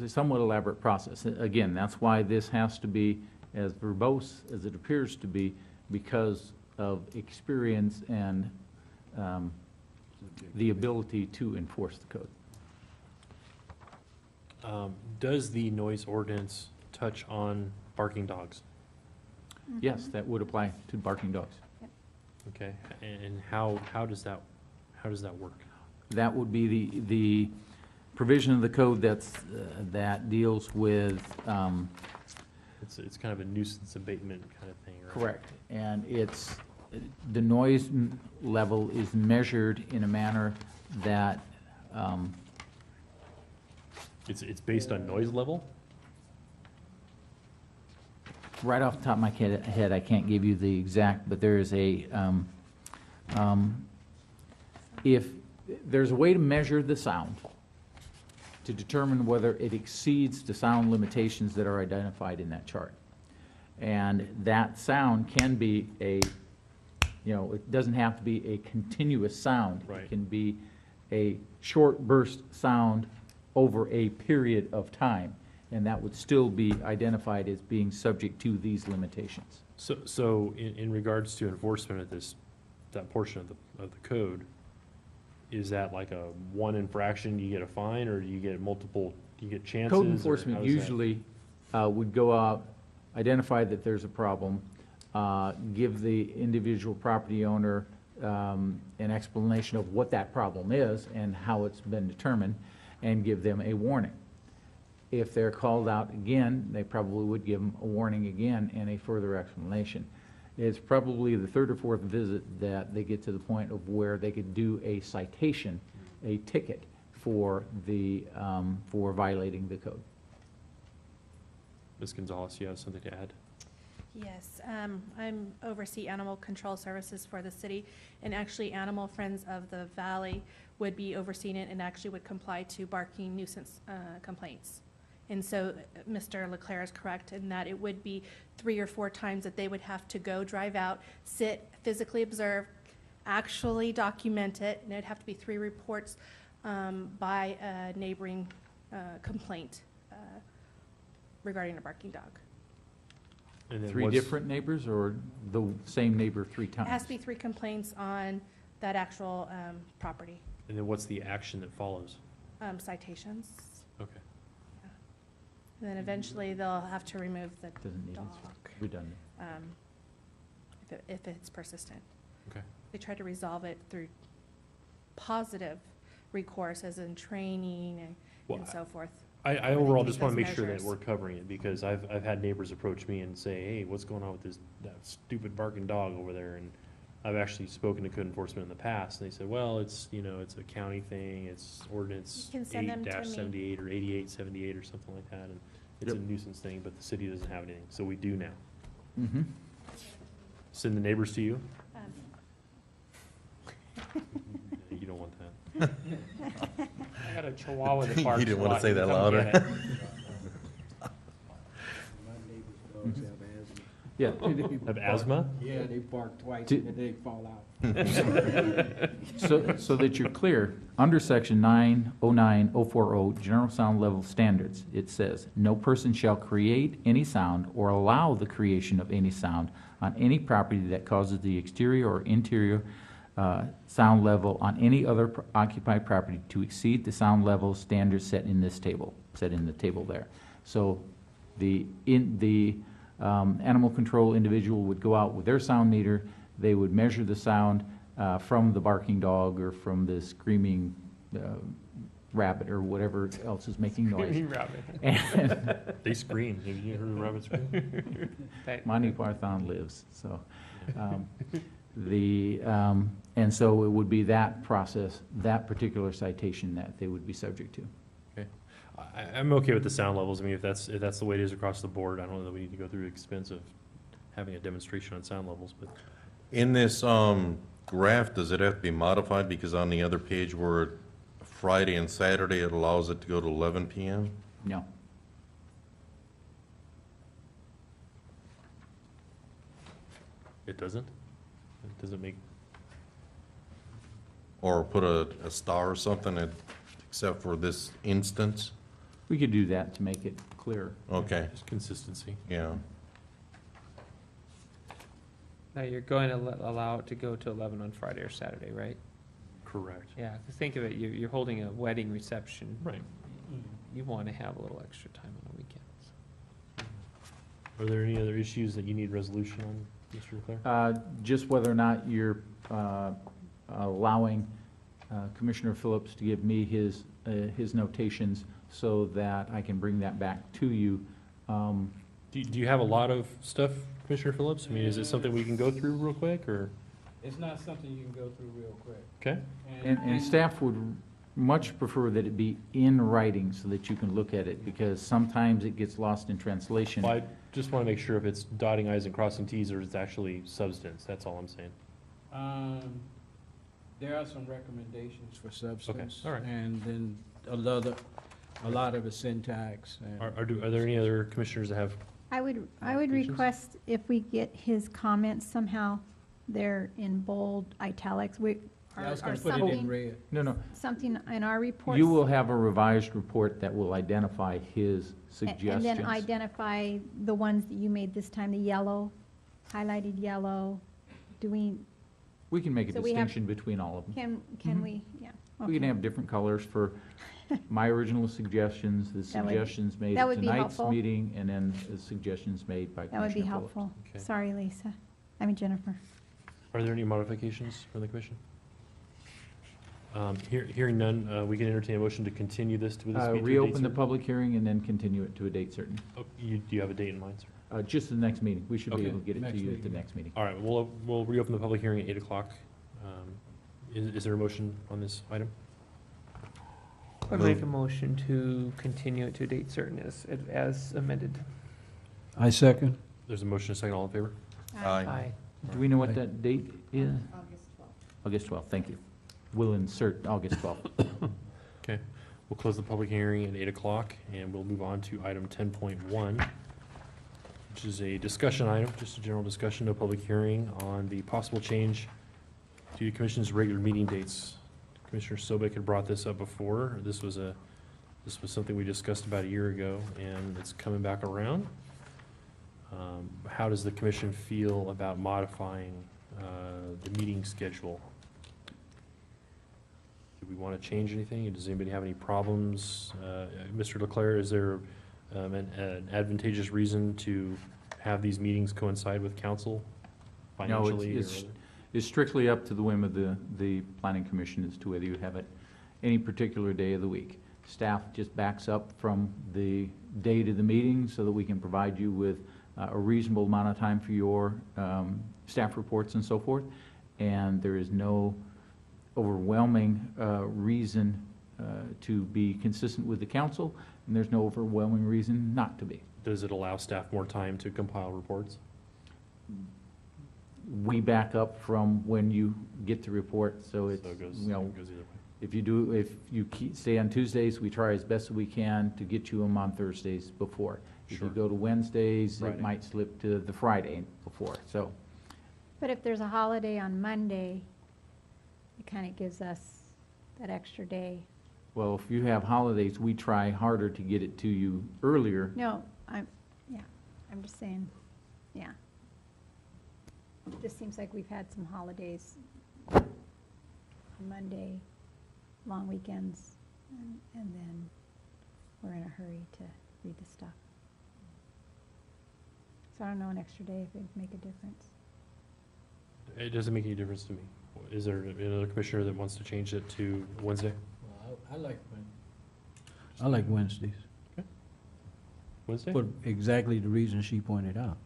somewhat elaborate process. Again, that's why this has to be as verbose as it appears to be, because of experience and the ability to enforce the code. Does the noise ordinance touch on barking dogs? Yes, that would apply to barking dogs. Okay, and how does that work? That would be the provision of the code that deals with, It's kind of a nuisance abatement kind of thing, right? correct, and the noise level is measured in a manner that, It's based on noise level? right off the top of my head, I can't give you the exact, but there is if there's a way to measure the sound to determine whether it exceeds the sound limitations that are identified in that chart. And that sound can be it doesn't have to be a continuous sound. Right. It can be a short burst sound over a period of time, and that would still be identified as being subject to these limitations. So in regards to enforcement of that portion of the code, is that like a one infraction, you get a fine, or do you get chances? Code or enforcement how does that- usually would go out, identify that there's a problem, give the individual property owner an explanation of what that problem is and how it's been determined, and give them a warning. If they're called out again, they probably would give them a warning again and a further explanation. It's probably the third or fourth visit that they get to the point of where they could do a citation, a ticket for violating the code. Ms. Gonzalez, you have something to add? Yes, I'm oversee animal control services for the city, and actually Animal Friends of the Valley would be overseeing it and actually would comply to barking nuisance complaints. And so Mr. Leclerc is correct in that it would be 3 or 4 times that they would have to go, drive out, sit, physically observe, actually document it, and it'd have to be 3 reports by a neighboring complaint regarding a barking dog. And then 3 different neighbors, or the same neighbor 3 It times? has to be 3 complaints on that actual property. And then what's the action that follows? Citations. Okay. And then eventually they'll have to remove the Doesn't need it, dog it's redundant. if it's persistent. Okay. They try to resolve it through positive recourse, as in training Well, and so forth. I overall take just want to those make sure that measures. we're covering it, because I've had neighbors approach me and say, hey, what's going on with that stupid barking dog over there? And I've actually spoken to code enforcement in the past, and they said, well, it's a county thing, it's ordinance You can send them to me. 8-78 or 8878 or something like that, and it's a Yep. nuisance thing, but the city doesn't have anything, so we do now. Mhm. Send the neighbors to you? Um, You don't want that. I got a chihuahua that You barks didn't a wanna lot. say You that come louder. get it. My neighbor's dogs have asthma. Yeah, They Have bark- asthma? Yeah, they bark twice Do- and then they fall out. so that you're clear, under section 909-040, general sound level standards, it says, no person shall create any sound or allow the creation of any sound on any property that causes the exterior or interior sound level on any other occupied property to exceed the sound level standards set in this table, set in the table there. So the animal control individual would go out with their sound meter, they would measure the sound, from the barking dog or from the screaming rabbit or whatever else is making noise. Rabbit. And They scream. Have you heard the rabbits scream? Monty Python lives, so. And so it would be that process, that particular citation that they would be subject to. I'm okay with the sound levels. I mean, if that's the way it is across the board, I don't know that we need to go through the expense of having a demonstration on sound levels, but In this graph, does it have to be modified? Because on the other page where Friday and Saturday, it allows it to go to 11 PM? No. it doesn't? It doesn't make, Or put a star or something, except for this instance? We could do that to make it clearer. Okay, just consistency. yeah. Now, you're going to allow it to go to 11 on Friday or Saturday, right? Correct. Yeah, 'cause think of it, you're holding a wedding reception. Right. You want to have a little extra time on the weekends. Are there any other issues that you need resolution on, Mr. Leclerc? Just whether or not you're allowing Commissioner Phillips to give me his notations so that I can bring that back to you. Do you have a lot of stuff, Commissioner Phillips? I mean, is it something we can go through real quick, or? It's not something you can go through real quick. Okay. And staff would much prefer that it be in writing so that you can look at it, because sometimes it gets lost in translation. Well, I just want to make sure if it's dotting i's and crossing t's, or it's actually substance. That's all I'm saying. There are some recommendations for substance. all right. And then a lot of the syntax. and- Are there any other commissioners that have? I would Modifications? request if we get his comments somehow, they're in bold italics, or I was or gonna put it in something, red. No, something in our reports. you will have a revised report that will identify his suggestions. And then identify the ones that you made this time, the yellow, highlighted yellow. Do we, We can make a So we have- distinction between all of them. can Mhm. we, yeah. We can okay. have different colors for my original suggestions, the That would- suggestions made that at would be tonight's helpful. meeting, and then the suggestions made by That would be Commissioner Phillips. helpful. Okay. Sorry, Lisa. I mean Jennifer. Are there any modifications from the commission? Hearing none, we can entertain a motion to continue this to this meeting. to a date Reopen the certain? public hearing and then continue it to a date certain. Oh, do you have a date in mind, sir? Just the next meeting. We should be Okay. able to get it to Next you at the meeting. next meeting. All right, we'll reopen the public hearing at 8 o'clock. Is there a motion on this item? I make a motion to continue it to a date certain as amended. I second. There's a motion, a second, all in favor? Uh, Do we know what that date is? August 12th, thank you. We'll insert August 12th. Okay, we'll close the public hearing at 8 o'clock, and we'll move on to item 10.1, which is a discussion item, just a general discussion, no public hearing on the possible change to the commission's regular meeting dates. Commissioner Sobek had brought this up before. This was something we discussed about a year ago, and it's coming back around. How does the commission feel about modifying the meeting schedule? Do we want to change anything? Does anybody have any problems? Mr. Leclerc, is there an advantageous reason to have these meetings coincide with council No, financially? it's or- It's strictly up to the whim of the planning commission as to whether you have it any particular day of the week. Staff just backs up from the date of the meeting so that we can provide you with a reasonable amount of time for your staff reports and so forth. And there is no overwhelming reason to be consistent with the council, and there's no overwhelming reason not to be. Does it allow staff more time to compile reports? We back up from when you get the report, so it's, So it goes, you know, it goes either way. if you stay on Tuesdays, we try as best as we can to get you them on Thursdays before. If you Sure. go to Wednesdays, Friday. it might slip to the Friday before, so. But if there's a holiday on Monday, it kind of gives us that extra day. Well, if you have holidays, we try harder to get it to you earlier. No, I'm just saying, yeah. It just seems like we've had some holidays on Monday, long weekends, and then we're in a hurry to read the stuff. So I don't know, an extra day if it'd make a difference. It doesn't make any difference to me. Is there another commissioner that wants to change it to Wednesday? Well, I like Wednesdays, Wednesday? for exactly the reason she pointed out.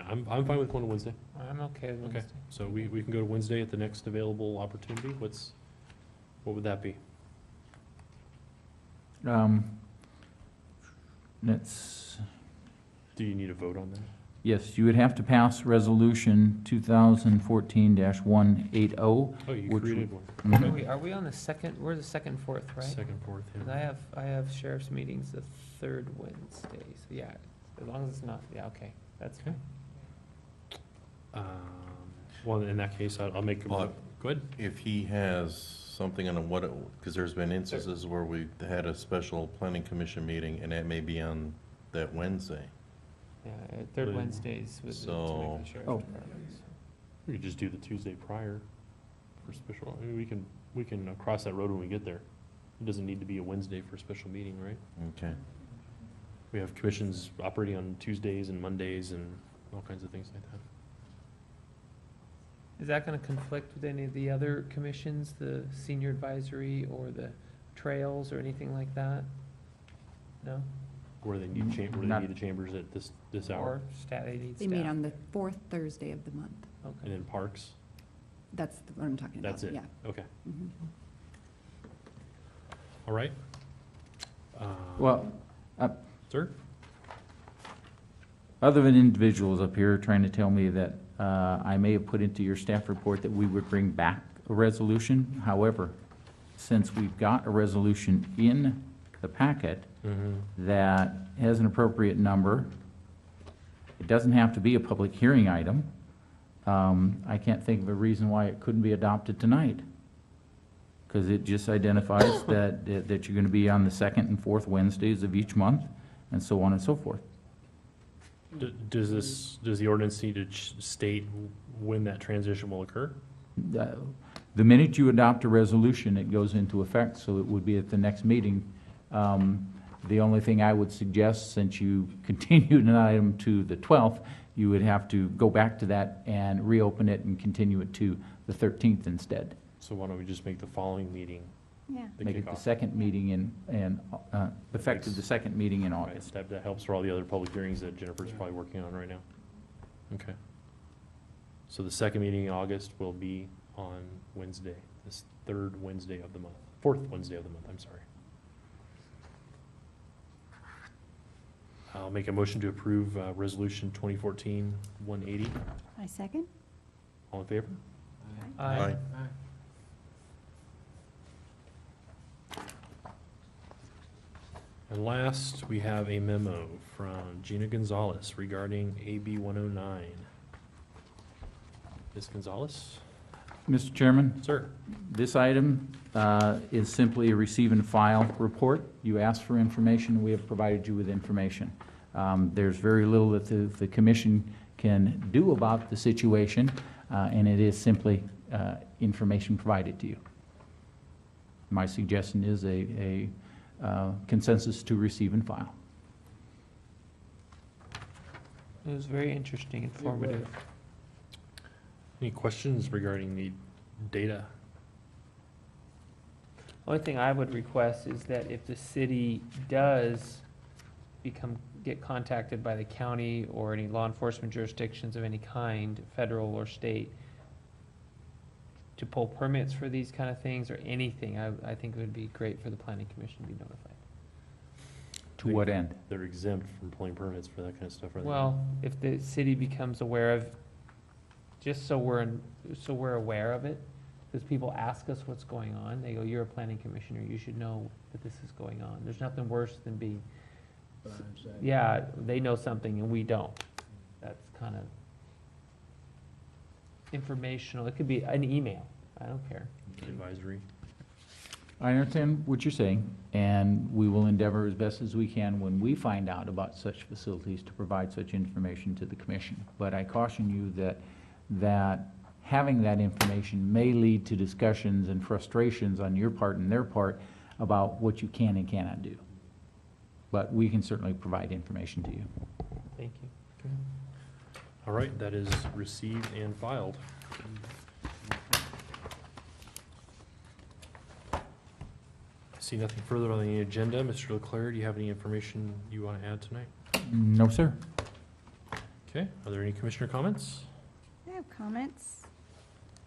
I'm fine with going to Wednesday. I'm okay with Okay, Wednesday. so we can go to Wednesday at the next available opportunity. What would that be? That's, Do you need a vote on that? yes, you would have to pass Resolution 2014-180. Oh, you Which created one. Mhm. Are we on the second, we're the second, fourth, right? Second, fourth, 'Cause yeah. I have sheriff's meetings the third Wednesday, so yeah, as long as it's not, yeah, okay, that's Okay. fine. Well, in that case, I'll make a, But- go ahead. If he has something on because there's been instances where we had a special planning commission meeting, and that may be on that Wednesday. Yeah, third But- Wednesdays with the So- the sheriff's Oh. departments. We could just do the Tuesday prior for special, I mean, we can cross that road when we get there. It doesn't need to be a Wednesday for a special meeting, right? Okay. We have commissions operating on Tuesdays and Mondays and all kinds of things like that. Is that gonna conflict with any of the other commissions, the senior advisory or the trails or anything like that? No? Where they need where they Not- need the chambers at this hour. Or they need They meet staff? on the fourth Thursday of the month. And Okay. then parks, That's what I'm talking about. that's it? Yeah. Okay, Mhm. all right. Well, Sir? other than individuals up here trying to tell me that I may have put into your staff report that we would bring back a resolution. However, since we've got a resolution in the packet that has an appropriate number, it doesn't have to be a public hearing item. I can't think of a reason why it couldn't be adopted tonight. Because it just identifies that you're going to be on the second and fourth Wednesdays of each month, and so on and so forth. Does the ordinance need to state when that transition will occur? The minute you adopt a resolution, it goes into effect, so it would be at the next meeting. The only thing I would suggest, since you continued an item to the 12th, you would have to go back to that and reopen it and continue it to the 13th instead. So why don't we just make the following meeting Yeah. the Make it the kickoff? second meeting effective the second meeting in Right, August. that helps for all the other public hearings that Jennifer's probably working on right now. Okay. So the second meeting in August will be on Wednesday, this third Wednesday of the month, fourth Wednesday of the month, I'm sorry. I'll make a motion to approve Resolution 2014-180. I second. All in favor? Aye. And last, we have a memo from Gina Gonzalez regarding AB 109. Ms. Gonzalez? Mr. Chairman, Sir? this item is simply a receive and file report. You asked for information, we have provided you with information. There's very little that the commission can do about the situation, and it is simply information provided to you. My suggestion is a consensus to receive and file. It was very interesting, informative. Any questions regarding the data? Only thing I would request is that if the city does get contacted by the county or any law enforcement jurisdictions of any kind, federal or state, to pull permits for these kind of things or anything, I think it would be great for the planning commission to be notified. To what end? They're exempt from pulling permits for that kind of stuff, right? Well, if the city becomes aware of, just so we're aware of it, because people ask us what's going on, they go, you're a planning commissioner, you should know that this is going on. There's nothing worse than being, yeah, they know something and we don't. That's kind of informational, it could be an email, I don't care. Advisory. I understand what you're saying, and we will endeavor as best as we can when we find out about such facilities to provide such information to the commission. But I caution you that having that information may lead to discussions and frustrations on your part and their part about what you can and cannot do. But we can certainly provide information to you. Thank you. All right, that is received and filed. I see nothing further on the agenda. Mr. Leclerc, do you have any information you want to add tonight? No, sir. Okay, are there any commissioner comments? I have comments.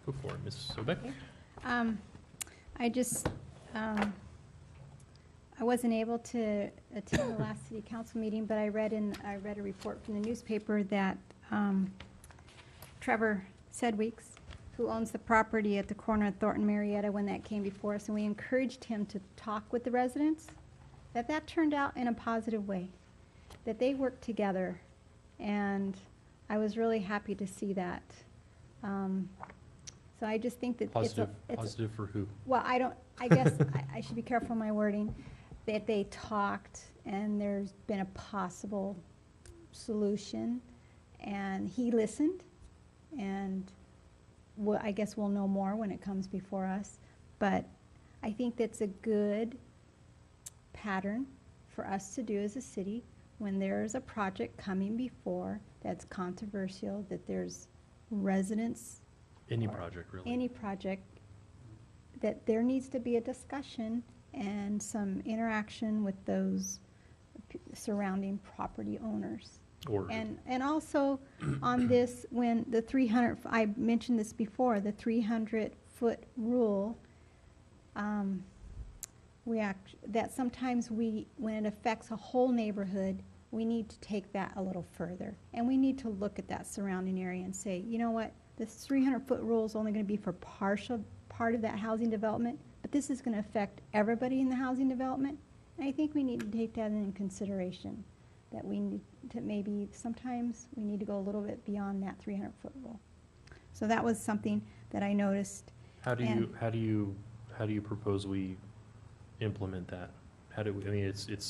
Go for it, Ms. Sobek. I just, I wasn't able to attend the last city council meeting, but I read a report from the newspaper that Trevor Sedweeks, who owns the property at the corner of Thornton Marietta, when that came before us, and we encouraged him to talk with the residents, that turned out in a positive way, that they worked together, and I was really happy to see that. So I just think that Positive, it's positive for who? well, I guess I should be careful in my wording, that they talked and there's been a possible solution, and he listened, and I guess we'll know more when it comes before us. But I think that's a good pattern for us to do as a city when there's a project coming before that's controversial, that there's residents, Any project, really. any project, that there needs to be a discussion and some interaction with those surrounding property owners. Or, And also on this, when the 300, I mentioned this before, the 300-foot rule, that sometimes when it affects a whole neighborhood, we need to take that a little further. And we need to look at that surrounding area and say, you know what, this 300-foot rule is only going to be for part of that housing development, but this is going to affect everybody in the housing development. And I think we need to take that into consideration, that we need to maybe, sometimes we need to go a little bit beyond that 300-foot rule. So that was something that I noticed. how do you propose we implement that? I mean, it's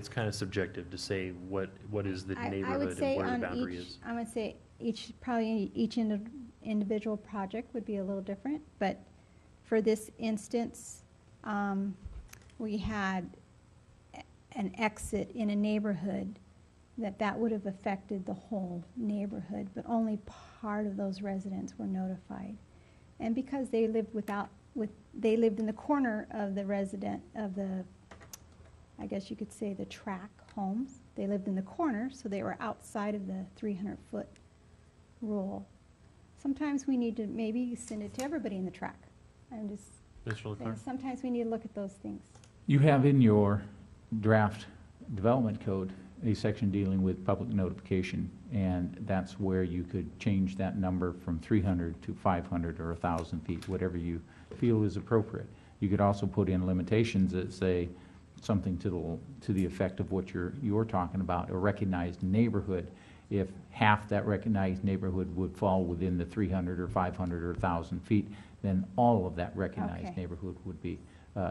kind of subjective to say what is the I would neighborhood say and where the on boundary is. I would say probably each individual project would be a little different, but for this instance, we had an exit in a neighborhood that would have affected the whole neighborhood, but only part of those residents were notified. And because they lived they lived in the corner of I guess you could say the track homes. They lived in the corner, so they were outside of the 300-foot rule. Sometimes we need to maybe send it to everybody in the track. I'm just Mr. saying, Leclerc? sometimes we need to look at those things. You have in your draft development code a section dealing with public notification, and that's where you could change that number from 300 to 500 or 1,000 feet, whatever you feel is appropriate. You could also put in limitations that say something to the effect of what you're talking about, a recognized neighborhood. If half that recognized neighborhood would fall within the 300 or 500 or 1,000 feet, then all of that recognized Okay. neighborhood would be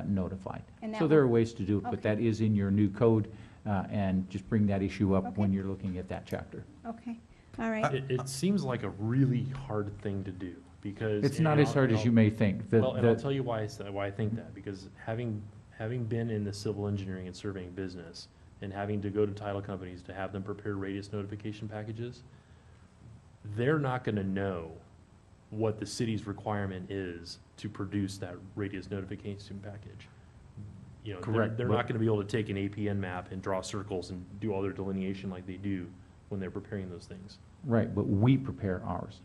notified. And So that there are would- ways to do it, but Okay. that is in your new code, and just bring that issue up when Okay. you're looking at that chapter. Okay, all right. It seems like a really hard thing to do, because. It's not as hard as you may think. Well, and I'll tell you why I think that, because having been in the civil engineering and surveying business, and having to go to title companies to have them prepare radius notification packages, they're not gonna know what the city's requirement is to produce that radius notification package. You know, Correct, they're but- not gonna be able to take an APN map and draw circles and do all their delineation like they do when they're preparing those things. Right, but we prepare ours.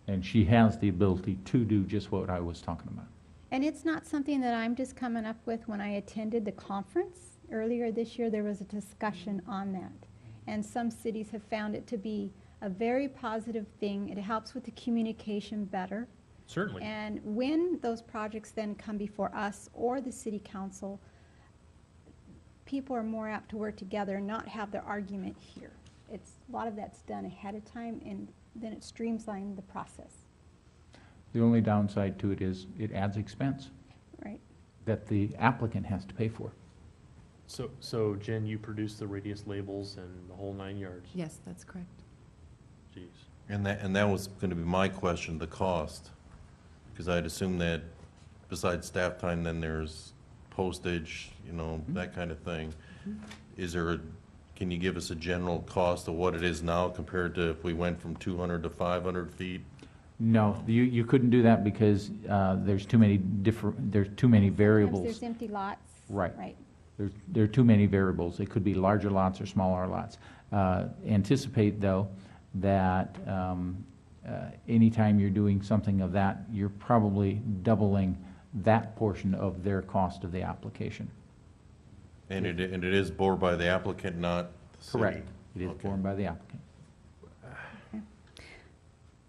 And she has the ability to do just what I was talking about. And it's not something that I'm just coming up with. When I attended the conference earlier this year, there was a discussion on that. And some cities have found it to be a very positive thing. It helps with the communication better. Certainly. And when those projects then come before us or the city council, people are more apt to work together and not have their argument here. A lot of that's done ahead of time, and then it streamlines the process, The only downside to it is it adds expense right? that the applicant has to pay for. So Jen, you produce the radius labels and the whole 9 yards? Yes, that's correct. Jeez. And that was gonna be my question, the cost. Because I'd assume that besides staff time, then there's postage, that kind of thing. Is there, can you give us a general cost of what it is now compared to if we went from 200 to 500 feet? No, you couldn't do that because there's too many Sometimes variables. there's empty lots. Right. Right. There are too many variables. It could be larger lots or smaller lots. Anticipate, though, that anytime you're doing something of that, you're probably doubling that portion of their cost of the application. And it is bore by the applicant, not the city? Correct. It is Okay. borne by the applicant.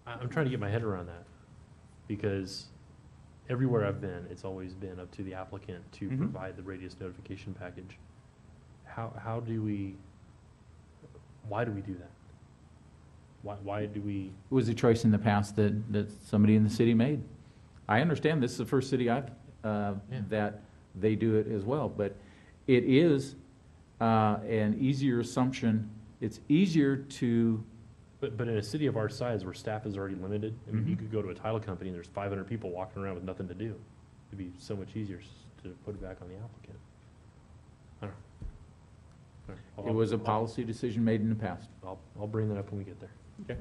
I'm trying to get my head around that, because everywhere I've been, it's always been up to the applicant to Mhm. provide the radius notification package. How do we, why do we do that? Why do we, It was a choice in the past that somebody in the city made. I understand this is the first city that they do it as well, but it is an easier assumption. It's easier to, but in a city of our size where staff is already limited, I mean, you Mhm. could go to a title company and there's 500 people walking around with nothing to do. It'd be so much easier to put it back on the applicant. I don't know. All right, it was a policy decision made in the past. I'll bring that up when we get there. Okay.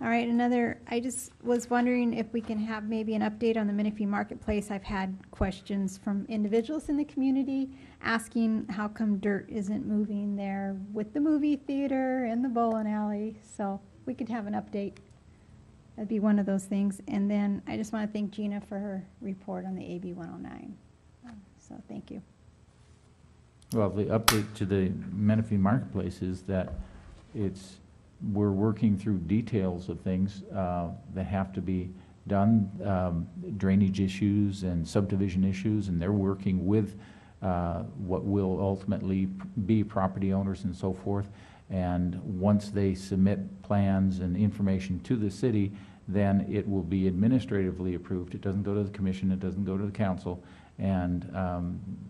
All right, I just was wondering if we can have maybe an update on the Menifee Marketplace. I've had questions from individuals in the community asking how come dirt isn't moving there with the movie theater and the bowling alley. So we could have an update. That'd be one of those things. And then I just want to thank Gina for her report on the AB 109. So thank you. Well, the update to the Menifee Marketplace is that we're working through details of things that have to be done, drainage issues and subdivision issues, and they're working with what will ultimately be property owners and so forth. And once they submit plans and information to the city, then it will be administratively approved. It doesn't go to the commission, it doesn't go to the council. And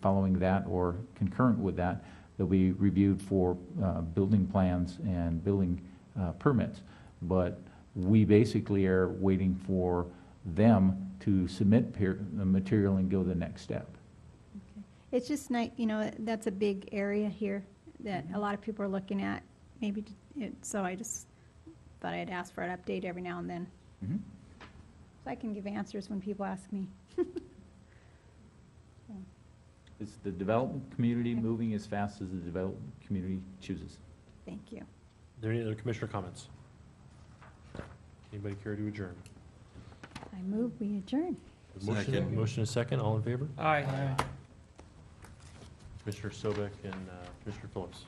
following that or concurrent with that, they'll be reviewed for building plans and building permits. But we basically are waiting for them to submit the material and go the next step. It's just nice, that's a big area here that a lot of people are looking at. Maybe, so I just thought I'd ask for an update every now and then. Mhm. So I can give answers when people ask me. It's the development community moving as fast as the development community chooses. Thank you. Are there any other commissioner comments? Anybody care to adjourn? I move we adjourn. Second. Motion and second, all in favor? Aye. Commissioner Sobek and Commissioner Phillips.